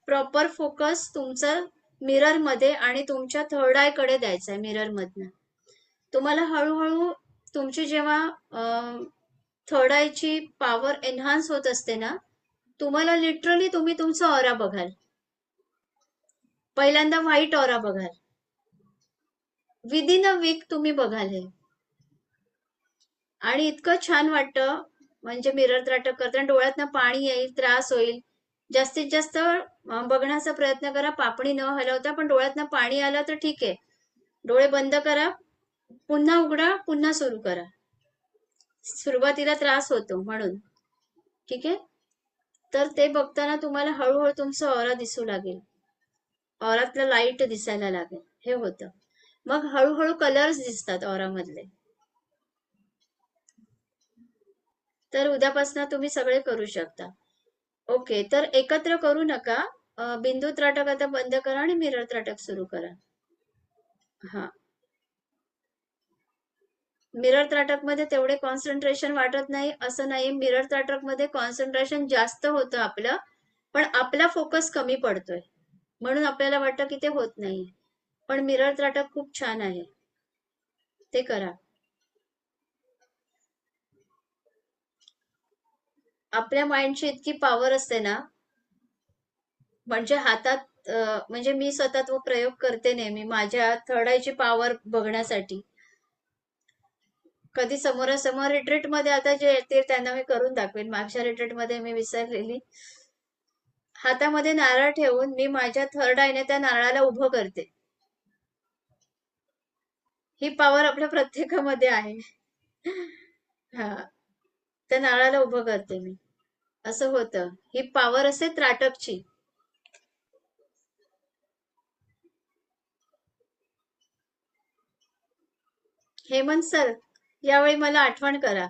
प्रॉपर फोकस तुमचा मिरर मध्ये आणि तुमच्या थर्ड आय कडे द्यायचा आहे. मिरर मधनं तुम्हाला हळूहळू तुमची जेव्हा थर्ड आयची पॉवर एनहान्स होत असते ना, तुम्हाला लिटरली तुम्ही तुमचा ऑरा बघाल. पहिल्यांदा व्हाईट ऑरा बघाल, विदिन अ वीक तुम्ही बघाल हे, आणि इतकं छान वाटतं. म्हणजे मिरर त्राटक करताना डोळ्यातनं पाणी येईल, त्रास होईल. जास्तीत जास्त बघण्याचा प्रयत्न करा, पापणी न हलवता. पण डोळ्यातनं पाणी आलं तर ठीक आहे, डोळे बंद करा, पुन्हा उघडा, पुन्हा सुरू करा. सुरुवातीला त्रास होतो म्हणून, ठीक आहे. तर ते बघताना तुम्हाला हळूहळू तुमचं ऑरा दिसू लागेल, ऑरातलं लाईट दिसायला लागेल, हे होतं. मग हळूहळू कलर्स दिसतात ऑरा मधले. तर उद्यापासून तुम्ही सगळे करू शकता. ओके, तर एकत्र करू नका. बिंदू त्राटक आता बंद करा आणि मिरर त्राटक सुरू करा. हा, मिरर त्राटक मध्ये तेवढे कॉन्सन्ट्रेशन वाटत नाही असं नाही. मिरर त्राटक मध्ये कॉन्सन्ट्रेशन जास्त होतं आपलं, पण आपला फोकस कमी पडतोय, म्हणून आपल्याला वाटतं की ते होत नाही. पण मिरर त्राटक खूप छान आहे, ते करा. आपल्या माइंडची इतकी पॉवर असते ना, म्हणजे हातात म्हणजे मी स्वतः तो प्रयोग करते नेहमी माझ्या थर्ड आयची पॉवर बघण्यासाठी. कधी समोरासमोर रिट्रीट मध्ये आता जे येते त्यांना मी करून दाखवेन. मागच्या रिट्रीट मध्ये मी विसरलेली. हातामध्ये नारळ ठेवून मी माझ्या थर्ड आयने त्या नारळाला उभं करते. ही पॉवर आपल्या प्रत्येकामध्ये आहे. हा, त्या नारळाला उभं करते मी. असं होतं. ही पॉवर असते त्राटकची. हेमंत सर, यावेळी मला आठवण करा.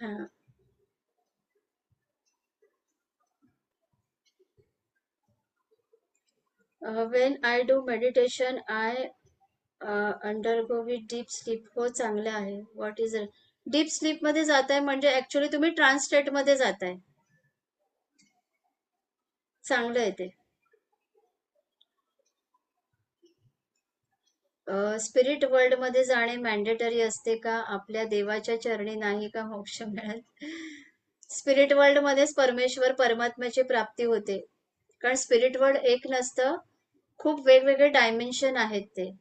हा. When I do meditation, I undergo with deep sleep. हो, चांगलं आहे. व्हॉट इज डीप स्लीप मध्ये जाताय म्हणजे ऍक्च्युली तुम्ही ट्रान्स स्टेट मध्ये जाताय. चांगलं आहे ते. स्पिरिट वर्ल्ड मध्ये जाणे मॅन्डेटरी असते का? आपल्या देवाच्या चरणी नाही का मोक्ष मिळत? स्पिरिट वर्ल्ड मध्येच परमेश्वर परमात्म्याची प्राप्ती होते. कारण स्पिरिट वर्ल्ड एक नसतं, खूप वेगवेगळे डायमेन्शन आहेत ते.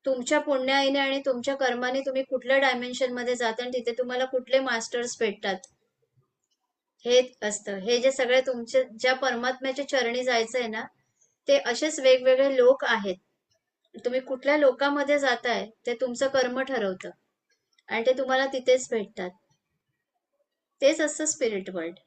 तुमच्या पुण्याईने आणि तुमच्या कर्माने तुम्ही कुठल्या डायमेन्शन मध्ये जाता आणि तिथे तुम्हाला कुठले मास्टर्स भेटतात हे असतं. हे जे सगळे तुमचे ज्या परमात्म्याच्या चरणी जायचंय ना, ते असेच वेगवेगळे लोक आहेत. तुम्ही कुठल्या लोकामध्ये जाताय ते तुमचं कर्म ठरवतं आणि ते तुम्हाला तिथेच भेटतात. तेच असतं स्पिरिट वर्ल्ड.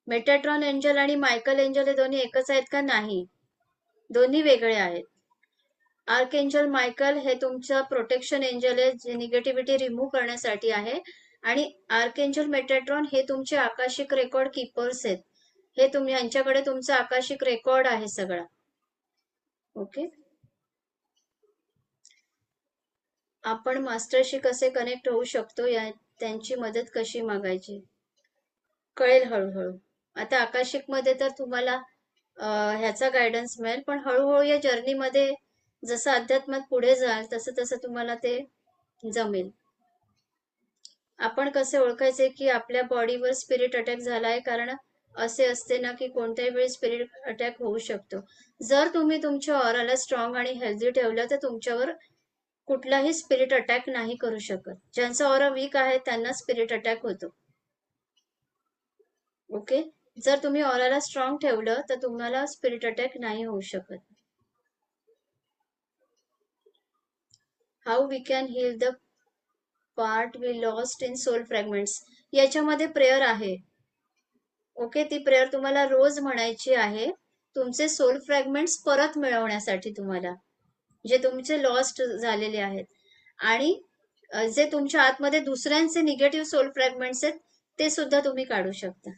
मेटाट्रॉन एंजल आणि मायकल एंजल हे दोन्ही एकच आहेत का? नाही, दोन्ही वेगळे आहेत. आर्क एंजल मायकल हे तुमचं प्रोटेक्शन एंजल आहे, जे निगेटिव्हिटी रिमूव्ह करण्यासाठी आहे. आणि आर्क एंजल मेटाट्रॉन हे तुमचे आकाशिक रेकॉर्ड कीपर्स आहेत. हे तुम्ही यांच्याकडे तुमचा आकाशिक रेकॉर्ड आहे सगळा. ओके. आपण मास्टरशी कसे कनेक्ट होऊ शकतो, त्यांची मदत कशी मागायची? कळेल हळूहळू. आता आकाशिक मध्ये तर तुम्हाला ह्याचा गायडन्स मिळेल, पण हळूहळू या जर्नीमध्ये जसं अध्यात्मात पुढे जाल तसं तसं तुम्हाला ते जमेल. आपण कसे ओळखायचे की आपल्या बॉडीवर स्पिरिट अटॅक झालाय? कारण असे असते ना की कोणत्याही वेळी स्पिरिट अटॅक होऊ शकतो. जर तुम्ही तुमच्या ऑराला स्ट्रॉंग आणि हेल्दी ठेवलं तर तुमच्यावर कुठलाही स्पिरिट अटॅक नाही करू शकत. ज्यांचा ऑरा वीक आहे त्यांना स्पिरिट अटॅक होतो. ओके. जर तुम्ही ऑराला स्ट्रॉंग ठेवलं तर तुम्हाला स्पिरिट अटॅक नाही होऊ शकत. How we can heal the part we lost in soul fragments. याच्यामध्ये प्रेयर आहे. ओके, ती प्रेयर तुम्हाला रोज म्हणायची आहे. तुमचे सोल फ्रॅगमेंट्स परत मिळवण्यासाठी तुम्हाला, जे तुमचे लॉस्ट झालेले आहेत. आणि जे तुमच्या आतमध्ये दुसऱ्यांचे निगेटिव्ह सोल फ्रॅगमेंट्स आहेत ते सुद्धा तुम्ही काढू शकता.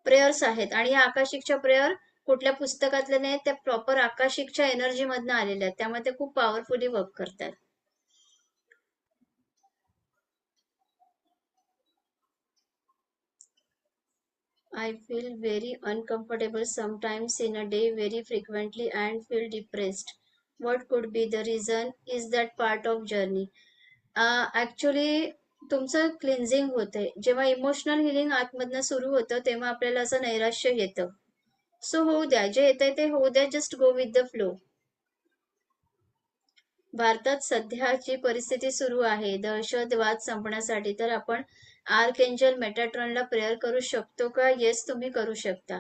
प्रेयर्स आहेत आणि या आकाशिकच्या प्रेयर कुठल्या पुस्तकातल्या नाही, त्या प्रॉपर आकाशिकच्या एनर्जी मधनं आलेल्या आहेत. त्यामुळे ते खूप पॉवरफुली वर्क करतात. I feel very uncomfortable sometimes in a day, very frequently, and feel depressed. What could be the reason? Is that part of journey? Actually तुमचं क्लिन्झिंग होते. जेव्हा इमोशनल हिलिंग आतमधनं सुरू होतं तेव्हा आपल्याला असं नैराश्य येतं. सो होऊ द्या, जे येतंय ते होऊ द्या. Just go with the flow. भारतात सध्याची परिस्थिती सुरू आहे दहशतवाद संपण्यासाठी, तर आपण आर्क एंजल मेटाट्रॉनला प्रेयर करू शकतो का? येस, तुम्ही करू शकता.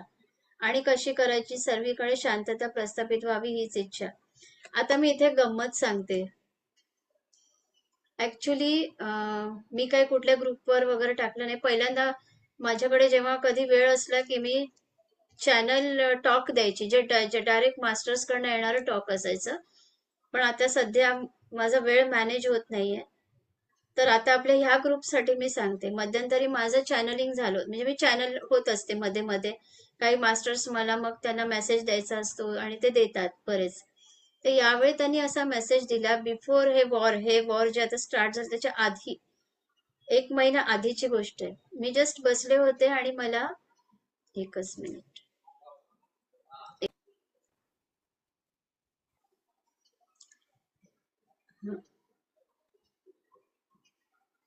आणि कशी करायची? सर्वीकडे शांतता प्रस्थापित व्हावी हीच इच्छा. आता मी इथे गंमत सांगते. ऍक्च्युली मी काही कुठल्या ग्रुपवर वगैरे टाकलं नाही. पहिल्यांदा माझ्याकडे जेव्हा कधी वेळ असला की मी चॅनल टॉक द्यायची, जे डायरेक्ट मास्टर्स कडनं येणारं टॉक असायचं. पण आता सध्या माझा वेळ मॅनेज होत नाहीये. तर आता आपल्या ह्या ग्रुपसाठी मी सांगते. मध्यंतरी माझं चॅनलिंग झालं, म्हणजे मी चॅनल होत असते मध्ये मध्ये. काही मास्टर्स मला मग त्यांना मेसेज द्यायचा असतो आणि ते देतात बरेच. तर यावेळी त्यांनी असा मेसेज दिला, बिफोर हे वॉर जे आता स्टार्ट झालं त्याच्या आधी, 1 महिना आधीची गोष्ट आहे. मी जस्ट बसले होते आणि मला, एकच मिनिट.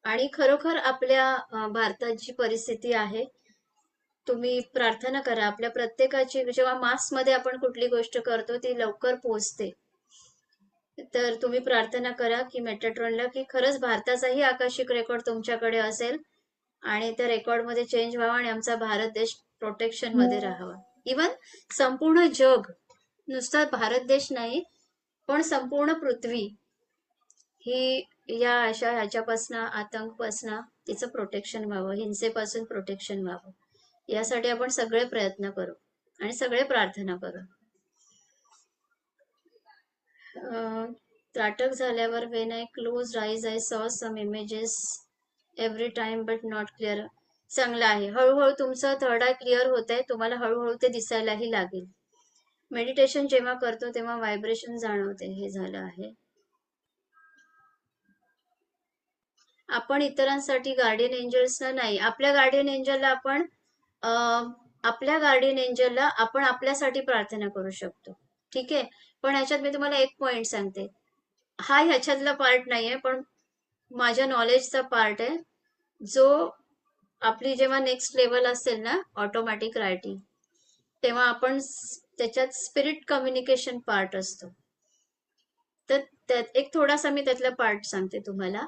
आणि खरोखर आपल्या भारतात जी परिस्थिती आहे, तुम्ही प्रार्थना करा आपल्या प्रत्येकाची. जेव्हा मासमध्ये आपण कुठली गोष्ट करतो ती लवकर पोहोचते. तर तुम्ही प्रार्थना करा की मेटाट्रॉनला की खरंच भारताचाही आकाशिक रेकॉर्ड तुमच्याकडे असेल आणि त्या रेकॉर्डमध्ये चेंज व्हावा आणि आमचा भारत देश प्रोटेक्शन मध्ये राहावा. इवन संपूर्ण जग, नुसता भारत देश नाही पण संपूर्ण पृथ्वी ही या अशा ह्याच्यापासून, आतंकपासून तिचं प्रोटेक्शन व्हावं, हिंसेपासून प्रोटेक्शन व्हावं, यासाठी आपण सगळे प्रयत्न करू आणि सगळे प्रार्थना करू. त्राटक झाल्यावर when I close eyes I saw some images every time but not clear. चांगलं आहे, हळूहळू तुमचं थर्ड आय क्लिअर होत आहे, तुम्हाला हळूहळू ते दिसायलाही लागेल. मेडिटेशन जेव्हा करतो तेव्हा व्हायब्रेशन जाणवते, हे झालं आहे. आपण इतरांसाठी गार्डियन एंजल्सना नाही, आपल्या गार्डियन एंजलला आपण आपल्या गार्डियन एंजलला आपण आपल्यासाठी प्रार्थना करू शकतो. ठीक आहे, पण ह्याच्यात मी तुम्हाला एक पॉइंट सांगते, हा ह्याच्यातला पार्ट नाहीये पण माझ्या नॉलेजचा पार्ट आहे, जो आपली जेव्हा नेक्स्ट लेवल असेल ना ऑटोमॅटिक रायटिंग, तेव्हा आपण त्याच्यात स्पिरिट कम्युनिकेशन पार्ट असतो. तर त्यात एक थोडासा मी त्यातला पार्ट सांगते तुम्हाला.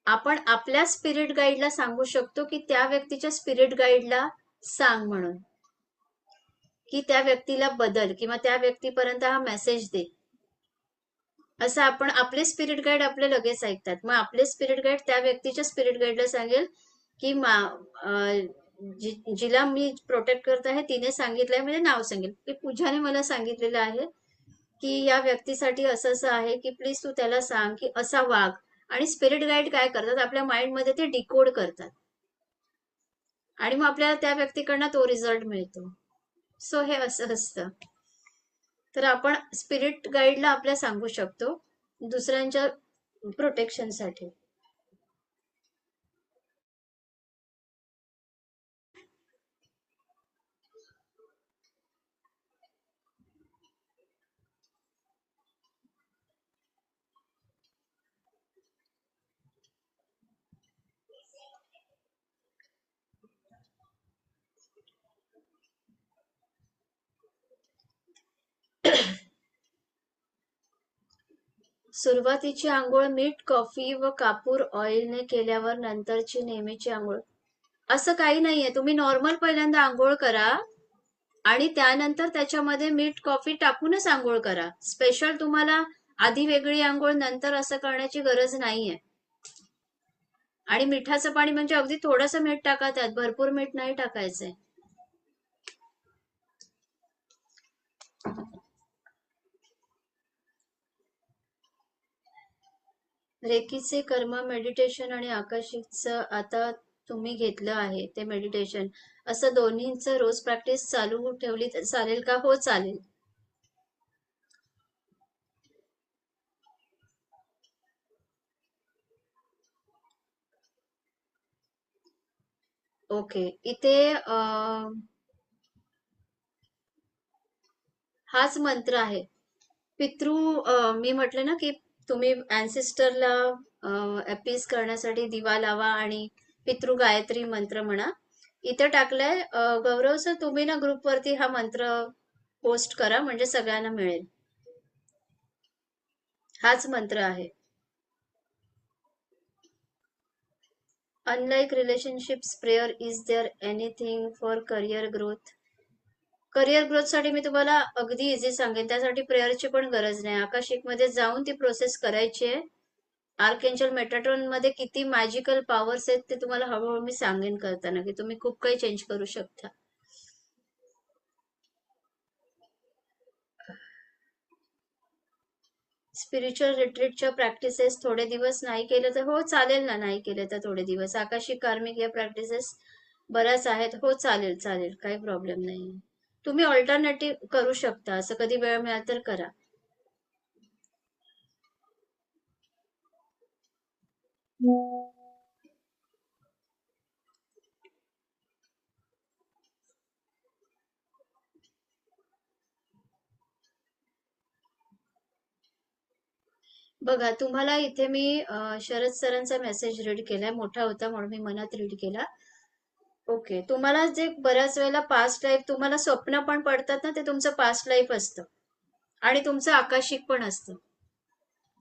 आपण आपल्या स्पिरिट गाईडला सांगू शकतो की त्या व्यक्तीच्या स्पिरिट गाईडला सांग म्हणून, की त्या व्यक्तीला बदल किंवा त्या व्यक्तीपर्यंत हा मेसेज दे. असं आपण, आपले स्पिरिट गाईड आपले लगेच ऐकतात, मग आपले स्पिरिट गाईड त्या व्यक्तीच्या स्पिरिट गाईडला सांगेल की जिला मी प्रोटेक्ट करत आहे तिने सांगितलंय, म्हणजे नाव सांगेल की पूजाने मला सांगितलेलं आहे की या व्यक्तीसाठी असं असं आहे की प्लीज तू त्याला सांग की असा वाग. आणि स्पिरिट गाईड काय करतात, आपल्या माइंडमध्ये ते डिकोड करतात आणि मग आपल्याला त्या व्यक्तीकडनं तो रिझल्ट मिळतो. सो हे असं असतं. तर आपण स्पिरिट गाईडला आपल्या सांगू शकतो दुसऱ्यांच्या प्रोटेक्शनसाठी. सुरुवातीची आंघोळ मीठ, कॉफी व कापूर ऑइलने केल्यावर नंतरची नेहमीची आंघोळ. असं काही नाहीये, तुम्ही नॉर्मल पहिल्यांदा आंघोळ करा आणि त्यानंतर त्याच्यामध्ये मीठ कॉफी टाकूनच आंघोळ करा. स्पेशल तुम्हाला आधी वेगळी आंघोळ नंतर असं करण्याची गरज नाहीये. आणि मिठाचं पाणी म्हणजे अगदी थोडंसं मीठ टाका, त्यात भरपूर मीठ नाही टाकायचंय. रेकीचे कर्म, मेडिटेशन आणि आकाशिकचं आता तुम्ही घेतलं आहे ते मेडिटेशन, असं दोन्हींचं रोज प्रॅक्टिस चालू ठेवली तर चालेल का? हो चालेल. ओके, इथे हाच मंत्र आहे. पितृ, मी म्हटलं ना की तुम्ही अँसेस्टरला अपीस करण्यासाठी दिवा लावा आणि पितृ गायत्री मंत्र म्हणा. इथं टाकलंय. गौरव सर, तुम्ही ना ग्रुपवरती हा मंत्र पोस्ट करा म्हणजे सगळ्यांना मिळेल. हाच मंत्र आहे. Unlike relationships, prayer is there anything for career growth? Career growth साठी मी तुम्हाला अगदी इझी सांगेन, त्यासाठी प्रेयरची पण गरज नाही. आकाशिक मध्ये जाऊन ती प्रोसेस करायची आहे. आर्कएंजल मेटाट्रॉन मध्ये किती मॅजिकल पॉवर्स आहेत ते तुम्हाला हळूहळू मी सांगेन करताना, की तुम्ही खूप काही चेंज करू शकता. स्पिरिच्युअल रिट्रीटच्या प्रॅक्टिसेस थोडे दिवस नाही केलं तर हो चालेल ना, नाही केलं तर थोडे दिवस. आकाशिक कार्मिक या प्रॅक्टिसेस बऱ्याच आहेत, हो चालेल चालेल, काही प्रॉब्लेम नाही. तुम्ही ऑल्टरनेटिव्ह करू शकता, असं कधी वेळ मिळाला तर करा. बघा, तुम्हाला इथे मी शरद सरांचा मेसेज रीड केलाय, मोठा होता म्हणून मी मनात रीड केला. ओके, तुम्हाला जे बऱ्याच वेळेला पास्ट लाईफ तुम्हाला स्वप्न पण पडतात ना, ते तुमचं पास्ट लाईफ असतं आणि तुमचं आकाशिक पण असतं.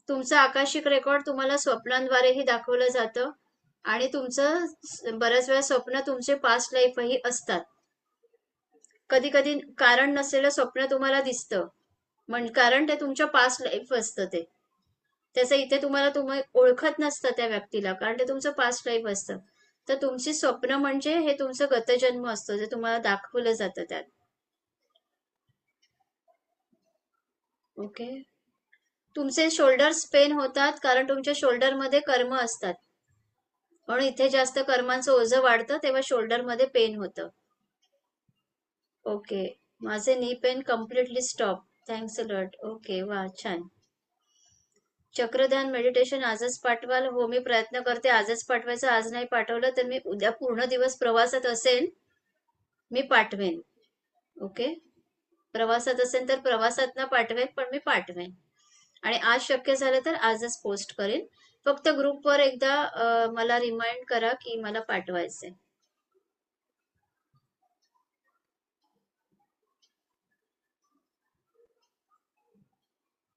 तुमचं आकाशिक रेकॉर्ड तुम्हाला स्वप्नांद्वारेही दाखवलं जातं आणि तुमचं बऱ्याच वेळा स्वप्न तुमचे पास्ट लाईफही असतात. कधी कधी कारण नसलेलं स्वप्न तुम्हाला दिसतं, कारण ते तुमच्या पास्ट लाईफ असतं ते. त्याचं इथे तुम्ही ओळखत नसतं त्या व्यक्तीला, कारण ते तुमचं पास्ट लाईफ असतं. तर तुमची स्वप्न म्हणजे हे तुमचं गतजन्म असतं, जे तुम्हाला दाखवलं जातं त्यात. ओके. तुमचे शोल्डर्स पेन होतात कारण तुमच्या शोल्डरमध्ये कर्म असतात, म्हणून इथे जास्त कर्मांचं ओझं वाढतं तेव्हा शोल्डरमध्ये पेन होतं. ओके. माझे knee pain completely stop. Thanks a lot. Okay, वा छान. चक्रध्यान मेडिटेशन आजच पाठवाल? हो, मी प्रयत्न करते आजच पाठवायचं. आज नाही पाठवलं तर मी उद्या पूर्ण दिवस प्रवासात असेल, मी पाठवेन. ओके. प्रवासात असेल तर प्रवासात ना पाठवेन, पण मी पाठवेन. आणि आज शक्य झालं तर आजच पोस्ट करेन. फक्त ग्रुपवर एकदा मला रिमाइंड करा की मला पाठवायचंय.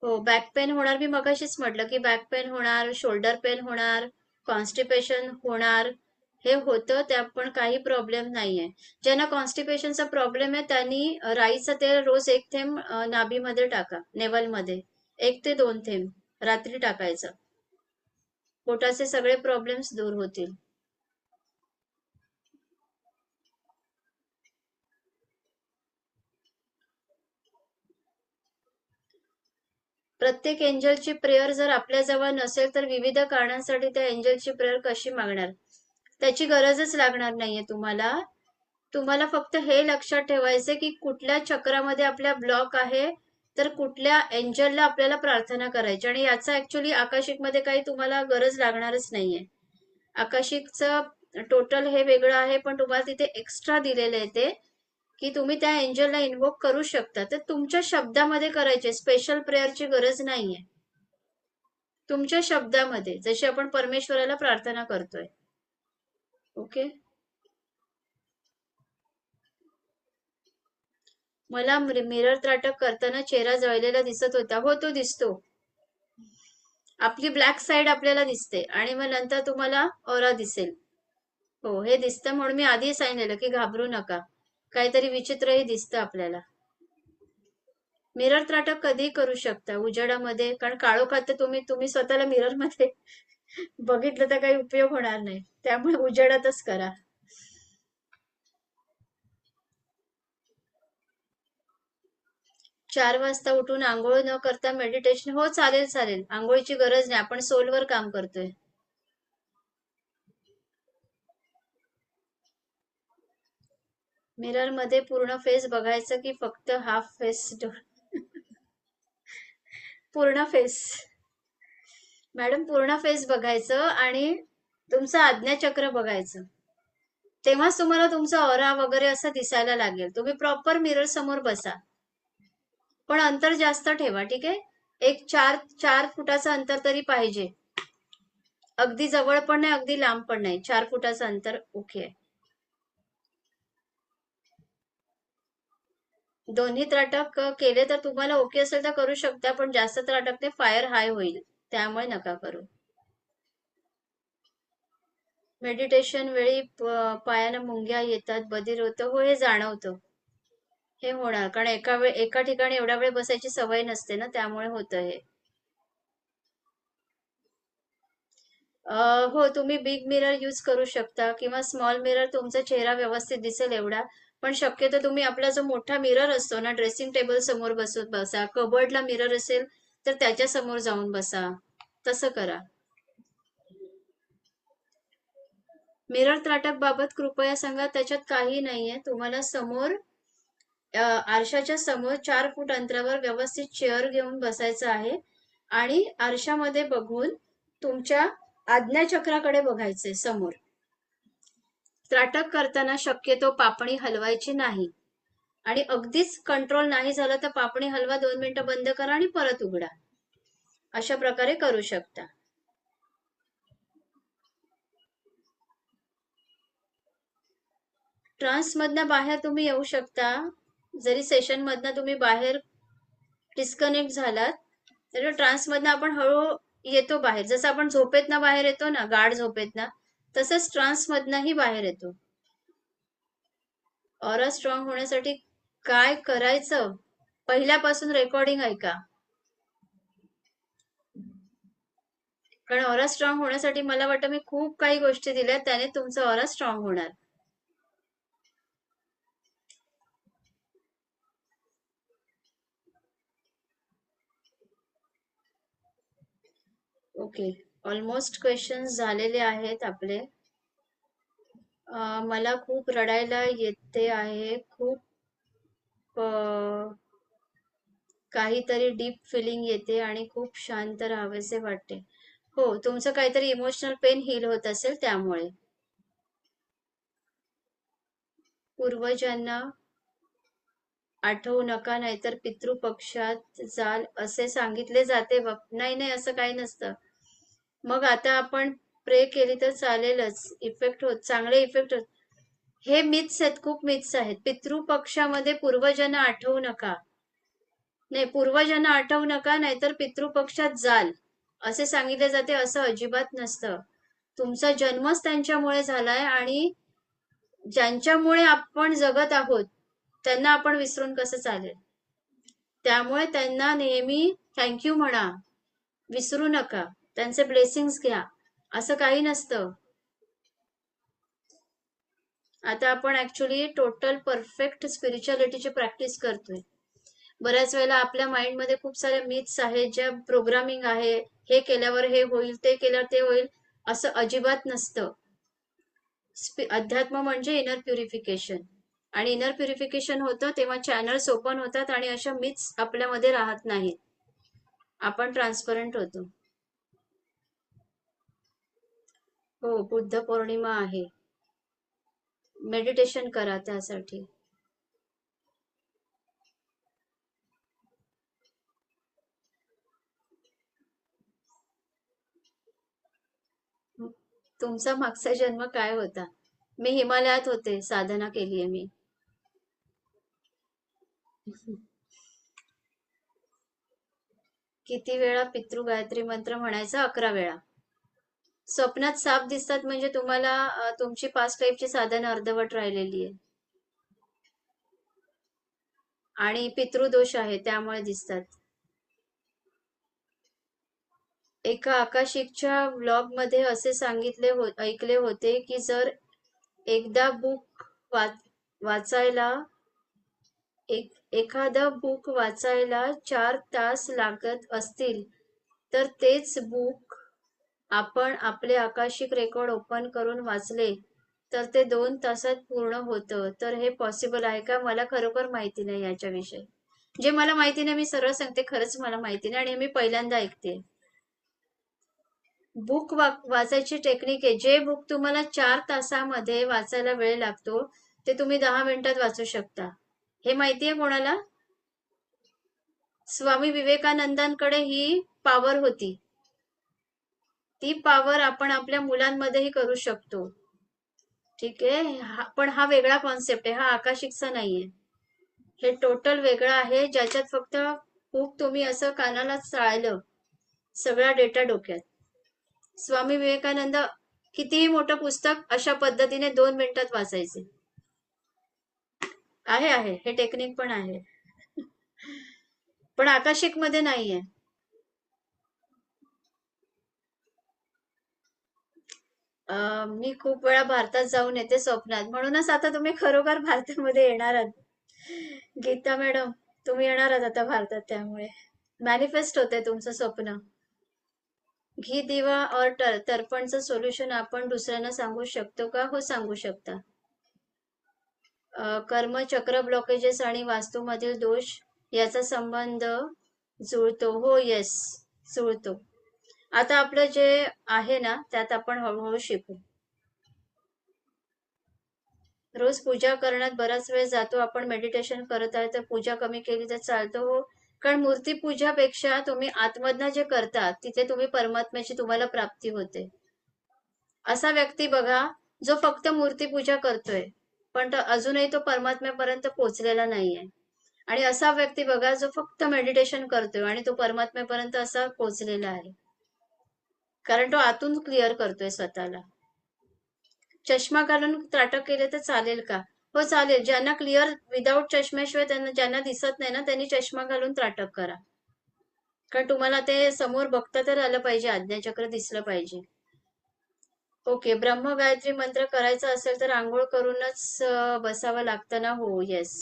हो, बॅक पेन होणार. मी मगाशीच म्हटलं की बॅक पेन होणार, शोल्डर पेन होणार, कॉन्स्टिपेशन होणार. हे होतं, त्या पण काही प्रॉब्लेम नाहीये. ज्यांना कॉन्स्टिपेशनचा प्रॉब्लेम आहे त्यांनी राईचं तेल रोज 1 थेंब नाभीमध्ये टाका, नेवलमध्ये. 1 ते 2 थेंब रात्री टाकायचं. पोटाचे सगळे प्रॉब्लेम्स दूर होतील. प्रत्येक एंजलची प्रेयर जर आपल्याजवळ नसेल तर विविध कारणांसाठी त्या एंजलची प्रेयर कशी मागणार? त्याची गरजच लागणार नाहीये तुम्हाला. तुम्हाला फक्त हे लक्षात ठेवायचे की कुठल्या चक्रामध्ये आपल्या ब्लॉक आहे, तर कुठल्या एंजलला आपल्याला प्रार्थना करायची. आणि याचा ऍक्च्युली आकाशिकमध्ये काही तुम्हाला गरज लागणारच नाहीये. आकाशिकचं टोटल हे वेगळं आहे, पण तुम्हाला तिथे एक्स्ट्रा दिलेलं आहे ते, की तुम्ही त्या एंजलला इन्व्होक करू शकता. तर तुमच्या शब्दामध्ये करायचे, स्पेशल प्रेयरची गरज नाहीये. तुमच्या शब्दामध्ये जशी आपण परमेश्वराला प्रार्थना करतोय. ओके. मला मिरर त्राटक करताना चेहरा जळलेला दिसत होता. हो, तो दिसतो. आपली ब्लॅक साइड आपल्याला दिसते आणि मग नंतर तुम्हाला ऑरा दिसेल. हो, हे दिसतं, म्हणून मी आधी सांगितलेलं की घाबरू नका. काहीतरी विचित्रही दिसतं आपल्याला. मिरर त्राटक कधीही करू शकता उजेडामध्ये, कारण काळोखात तर तुम्ही स्वतःला मिरर मध्ये बघितलं तर काही उपयोग होणार नाही. त्यामुळे उजेडातच करा. 4 वाजता उठून आंघोळ न करता मेडिटेशन? हो, चालेल चालेल. आंघोळीची गरज नाही, आपण सोलवर काम करतोय. मिरर मध्ये पूर्ण फेस बघायचं की फक्त हाफ फेस? पूर्ण फेस. मॅडम, पूर्ण फेस बघायचं आणि तुमचं आज्ञाचक्र बघायचं. तेव्हाच तुम्हाला तुमचा ऑरा वगैरे असं दिसायला लागेल. तुम्ही प्रॉपर मिरर समोर बसा, पण अंतर जास्त ठेवा. ठीक आहे. एक 4 फुटाचं अंतर तरी पाहिजे. अगदी जवळ पण नाही, अगदी लांब पण नाही. 4 फुटाचं अंतर ओके आहे. दोन्ही त्राटक केले तर तुम्हाला ओके असेल तर करू शकता, पण जास्त त्राटक फायर हाय होईल, त्यामुळे नका करू. मेडिटेशन वेळी पायाला मुंग्या येतात, बधीर होतं? हो, हे जाणवतं. हे होणार, कारण एका ठिकाणी एवढा वेळ बसायची सवय नसते ना, त्यामुळे होतं हे. हो, तुम्ही बिग मिरर यूज करू शकता किंवा स्मॉल मिरर, तुमचा चेहरा व्यवस्थित दिसेल एवढा. पण शक्यतो तुम्ही आपला जो मोठा मिरर असतो ना, ड्रेसिंग टेबल समोर बसा, कबर्डला मिरर असेल तर त्याच्या समोर जाऊन बसा, तसं करा. मिरर त्राटक बाबत कृपया सांगा. त्याच्यात काही नाहीये. तुम्हाला समोर आरशाच्या समोर 4 फूट अंतरावर व्यवस्थित चेअर घेऊन बसायचं आहे आणि आरशामध्ये बघून तुमच्या आज्ञाचक्राकडे बघायचंय समोर. त्राटक करताना शक्यतो पापणी हलवायची नाही, आणि अगदीच कंट्रोल नाही झालं तर पापणी हलवा, 2 मिनिटं बंद करा आणि परत उघडा. अशा प्रकारे करू शकता. ट्रान्स मधनं बाहेर तुम्ही येऊ शकता. जरी सेशन मधनं तुम्ही बाहेर डिस्कनेक्ट झालात तर ट्रान्स मधनं आपण हळू येतो बाहेर, जसं आपण झोपेतनं बाहेर येतो ना, गाढ झोपेतनं, तसंच ट्रान्स मधनंही बाहेर येतो. ऑरा स्ट्रॉंग होण्यासाठी काय करायचं? पहिल्यापासून रेकॉर्डिंग ऐका. कारण ऑरा स्ट्रॉंग होण्यासाठी मला वाटतं मी खूप काही गोष्टी दिल्या, त्याने तुमचं ऑरा स्ट्रॉंग होणार. ओके, ऑलमोस्ट क्वेश्चन्स झालेले आहेत आपले. मला खूप रडायला येते आहे, खूप काहीतरी डीप फिलिंग येते आणि खूप शांत राहावेसे वाटते. हो, तुमचं काहीतरी इमोशनल पेन हील होत असेल त्यामुळे. पूर्वजांना आठवू नका नाहीतर पितृपक्षात जाल असे सांगितले जाते. नाही नाही, असं काही नसतं. मग आता आपण प्रे केली तर चालेलच, इफेक्ट होत, चांगले इफेक्ट होत. हे मिथ्स आहेत, खूप मिथ्स आहेत. पितृपक्षामध्ये पूर्वजांना आठवू नका, नाही, पूर्वजांना आठवू नका नाहीतर पितृपक्षात जाल असे सांगितले जाते, असं अजिबात नसतं. तुमचा जन्मच त्यांच्यामुळे झालाय आणि ज्यांच्यामुळे आपण जगत आहोत त्यांना आपण विसरून कसं चालेल. त्यामुळे त्यांना नेहमी थँक्यू म्हणा, विसरू नका, त्यांचे ब्लेसिंग्स घ्या, असं काही नसतं. आता आपण ऍक्च्युली टोटल परफेक्ट स्पिरिच्युअलिटीची प्रॅक्टिस करतोय. बऱ्याच वेळेला आपल्या माइंडमध्ये खूप सारे मिथ्स आहेत, ज्या प्रोग्रामिंग आहे, हे केल्यावर हे होईल, ते केल्यावर ते होईल, असं अजिबात नसतं. अध्यात्म म्हणजे इनर प्युरिफिकेशन, आणि इनर प्युरिफिकेशन होतं तेव्हा चॅनल्स ओपन होतात आणि अशा मिथ्स आपल्यामध्ये राहत नाहीत, आपण ट्रान्सपरंट होतो. हो, बुद्ध पौर्णिमा आहे, मेडिटेशन करा त्यासाठी. तुमचा मागचा जन्म काय होता? मी हिमालयात होते, साधना केलीये मी. किती वेळा पितृ गायत्री मंत्र म्हणायचा? 11 वेळा. स्वप्नात साप दिसतात म्हणजे तुम्हाला तुमची पास्ट लाईफची साधना अर्धवट राहिलेली आहे आणि पितृदोष आहे त्यामुळे दिसतात. एका आकाशिकच्या व्लॉग मध्ये असे ऐकले होते की जर एकदा बुक वाचायला एखादं बुक वाचायला 4 तास लागत असतील तर तेच बुक आपण आपले आकाशिक रेकॉर्ड ओपन करून वाचले तर ते 2 तासात पूर्ण होतं. तर हे पॉसिबल आहे का? मला खरोखर माहिती नाही याच्याविषयी. जे मला माहिती नाही मी सरळ सांगते, खरंच मला माहिती नाही आणि मी पहिल्यांदा ऐकते. बुक वाचायची टेक्निक आहे. जे बुक तुम्हाला 4 तासामध्ये वाचायला वेळ लागतो ते तुम्ही 10 मिनिटात वाचू शकता. हे माहितीये कोणाला? स्वामी विवेकानंदांकडे ही पॉवर होती. ती पॉवर आपण आपल्या मुलांमध्येही करू शकतो. ठीक आहे, पण हा वेगळा कॉन्सेप्ट आहे, हा आकाशिकचा नाहीये. हे टोटल वेगळं आहे, ज्याच्यात फक्त खूप तुम्ही असं कानाला चाळलं, सगळा डेटा डोक्यात. स्वामी विवेकानंद कितीही मोठं पुस्तक अशा पद्धतीने 2 मिनिटात वाचायचे. आहे हे टेक्निक पण आहे, पण आकाशिक मध्ये नाहीये. मी खूप वेळा भारतात जाऊन येते स्वप्नात, म्हणूनच आता तुम्ही खरोखर भारतामध्ये येणार आहात गीता मॅडम. तुम्ही येणार आहात आता भारतात, त्यामुळे मॅनिफेस्ट होते तुमचं स्वप्न. घी दिवा और तर्पणचं सोल्युशन आपण दुसऱ्यांना सांगू शकतो का? हो, सांगू शकता. कर्म चक्र ब्लॉकेजेस आणि वास्तूमधील दोष याचा संबंध जुळतो. हो, येस, जुळतो. आता आपलं जे आहे ना त्यात आपण हळूहळू शिकू. रोज पूजा करण्यात बराच वेळ जातो. आपण मेडिटेशन करत आहे तर पूजा कमी केली तर चालतो. हो, कारण मूर्ती पूजापेक्षा तुम्ही आतमधनं जे करता तिथे तुम्ही परमात्म्याची तुम्हाला प्राप्ती होते. असा व्यक्ती बघा जो फक्त मूर्ती पूजा करतोय पण अजूनही तो परमात्म्यापर्यंत पोहोचलेला नाहीये. आणि असा व्यक्ती बघा जो फक्त मेडिटेशन करतोय आणि तो परमात्म्यापर्यंत असा पोहोचलेला आहे, कारण तो आतून क्लिअर करतोय स्वतःला. चष्मा घालून त्राटक केले तर चालेल का? हो चालेल. ज्यांना क्लिअर विदाऊट चष्म्याशिवाय त्यांना ज्यांना दिसत नाही ना त्यांनी चष्मा घालून त्राटक करा, कारण तुम्हाला ते समोर बघता तर आलं पाहिजे, आज्ञाचक्र दिसलं पाहिजे. ओके, ब्रह्म गायत्री मंत्र करायचा असेल तर आंघोळ करूनच बसावं लागतं ना? हो, येस.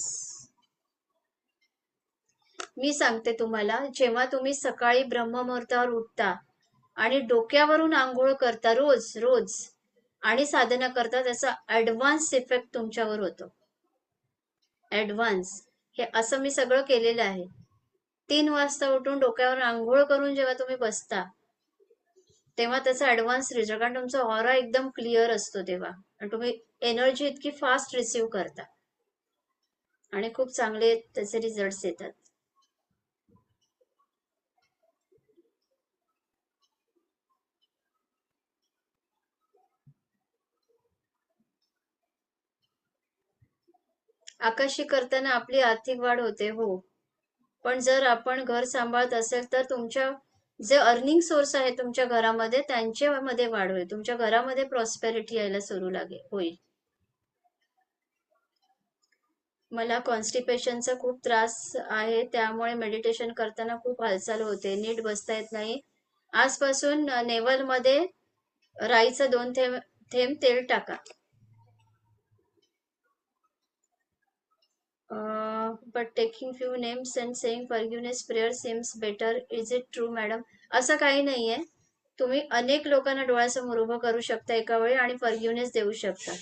मी सांगते तुम्हाला, जेव्हा तुम्ही सकाळी ब्रह्ममुहूर्तावर उठता आणि डोक्यावरून आंघोळ करता रोज रोज आणि साधना करता, त्याचा ऍडव्हान्स इफेक्ट तुमच्यावर होतो. ऍडव्हान्स. हे असं मी सगळं केलेलं आहे. 3 वाजता उठून डोक्यावर आंघोळ करून जेव्हा तुम्ही बसता तेव्हा त्याचा ऍडव्हान्स रिझल्ट, कारण तुमचा ऑरा एकदम क्लिअर असतो तेव्हा, आणि तुम्ही एनर्जी इतकी फास्ट रिसीव्ह करता आणि खूप चांगले त्याचे रिझल्ट येतात. आकाशी करताना आपली आर्थिक वाढ होते, हो. पण जर आपण घर सांभाळत असेल तर तुमच्या जे अर्निंग सोर्स आहे तुमच्या घरामध्ये त्यांच्यामध्ये वाढ होईल, तुमच्या घरामध्ये प्रॉस्पेरिटी यायला सुरू होईल. मला कॉन्स्टिपेशनचा खूप त्रास आहे, त्यामुळे मेडिटेशन करताना खूप हालचाल होते, नीट बसता येत नाही. आजपासून नेवलमध्ये राईचं 2 थेंब थेंब तेल टाका. But taking few names and saying forgiveness prayer seems better. Is it true madam? असं काही नाहीये. तुम्ही अनेक लोकांना डोळ्यासमोर उभं करू शकता एका वेळी आणि फॉरगिव्हनेस देऊ शकता.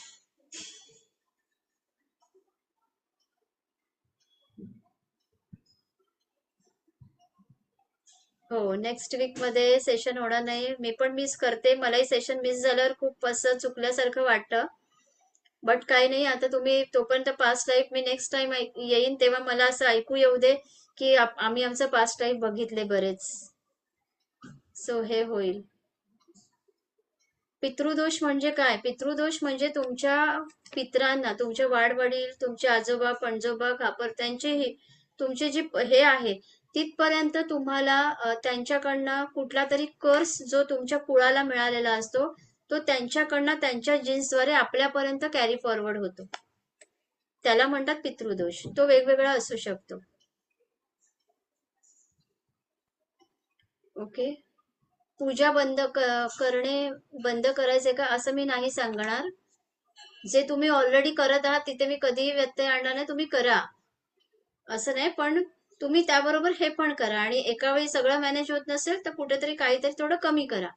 हो, नेक्स्ट वीक मध्ये सेशन होणार नाही. मी पण मिस करते, मलाही सेशन मिस झाल्यावर खूप असं चुकल्यासारखं वाटतं. बट काही नाही, आता तुम्ही तोपर्यंत पास्ट लाईफ, मी नेक्स्ट टाइम येईन तेव्हा मला असं ऐकू येऊ दे की आम्ही आमचं पास्ट लाईफ बघितले बरेच. सो हे होईल. पितृदोष म्हणजे काय? पितृदोष म्हणजे तुमच्या पित्रांना, तुमचे वाडवडील, तुमचे आजोबा पणजोबा खापर, तुमचे जे हे आहे तिथपर्यंत तुम्हाला त्यांच्याकडनं कुठला तरी कर्स जो तुमच्या कुळाला मिळालेला असतो तो त्यांच्याकडनं त्यांच्या जीन्सद्वारे आपल्यापर्यंत कॅरी फॉरवर्ड होतो. त्याला म्हणतात पितृदोष. तो वेगवेगळा असू शकतो. ओके. पूजा करणे बंद करायचे का असं मी नाही सांगणार. जे तुम्ही ऑलरेडी करत आहात तिथे मी कधीही व्यत्यय आणणार नाही, तुम्ही करा असं नाही, पण तुम्ही त्याबरोबर हे पण करा, आणि एका वेळी सगळं मॅनेज होत नसेल तर कुठेतरी काहीतरी थोडं कमी करा.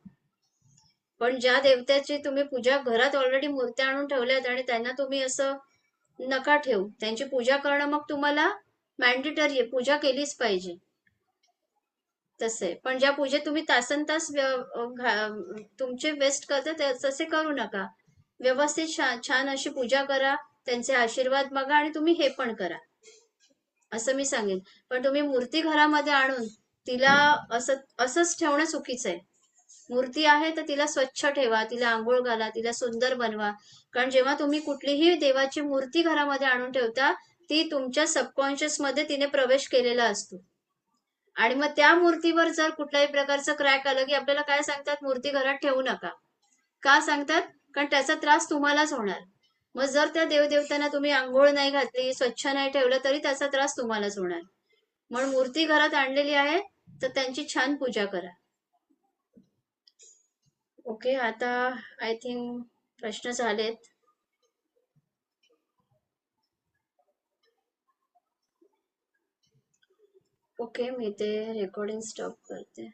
पण ज्या देवत्याची तुम्ही पूजा घरात ऑलरेडी मूर्त्या आणून ठेवल्यात आणि त्यांना तुम्ही असं नका ठेवू, त्यांची पूजा करणं मग तुम्हाला मॅन्डेटरी आहे, पूजा केलीच पाहिजे. तसे पण ज्या पूजेत तुम्ही तासन तास तुमचे वेस्ट करता तसे करू नका. व्यवस्थित छान अशी पूजा करा, त्यांचे आशीर्वाद मागा आणि तुम्ही हे पण करा असं मी सांगेन. पण तुम्ही मूर्ती घरामध्ये आणून तिला असंच ठेवणं चुकीचं आहे. मूर्ती आहे तर तिला स्वच्छ ठेवा, तिला आंघोळ घाला, तिला सुंदर बनवा. कारण जेव्हा तुम्ही कुठलीही देवाची मूर्ती घरामध्ये आणून ठेवता ती तुमच्या सबकॉन्शियस मध्ये तिने प्रवेश केलेला असतो, आणि मग त्या मूर्तीवर जर कुठल्याही प्रकारचं क्रॅक आलं की आपल्याला काय सांगतात, मूर्ती घरात ठेवू नका. का सांगतात? कारण त्याचा त्रास तुम्हालाच होणार. मग जर त्या देवदेवतांना तुम्ही आंघोळ नाही घातली, स्वच्छ नाही ठेवलं तरी त्याचा त्रास तुम्हालाच होणार. म्हणून मूर्ती घरात आणलेली आहे तर त्यांची छान पूजा करा. ओके, आता आय थिंक प्रश्न झालेत. ओके, मी ते रेकॉर्डिंग स्टॉप करते.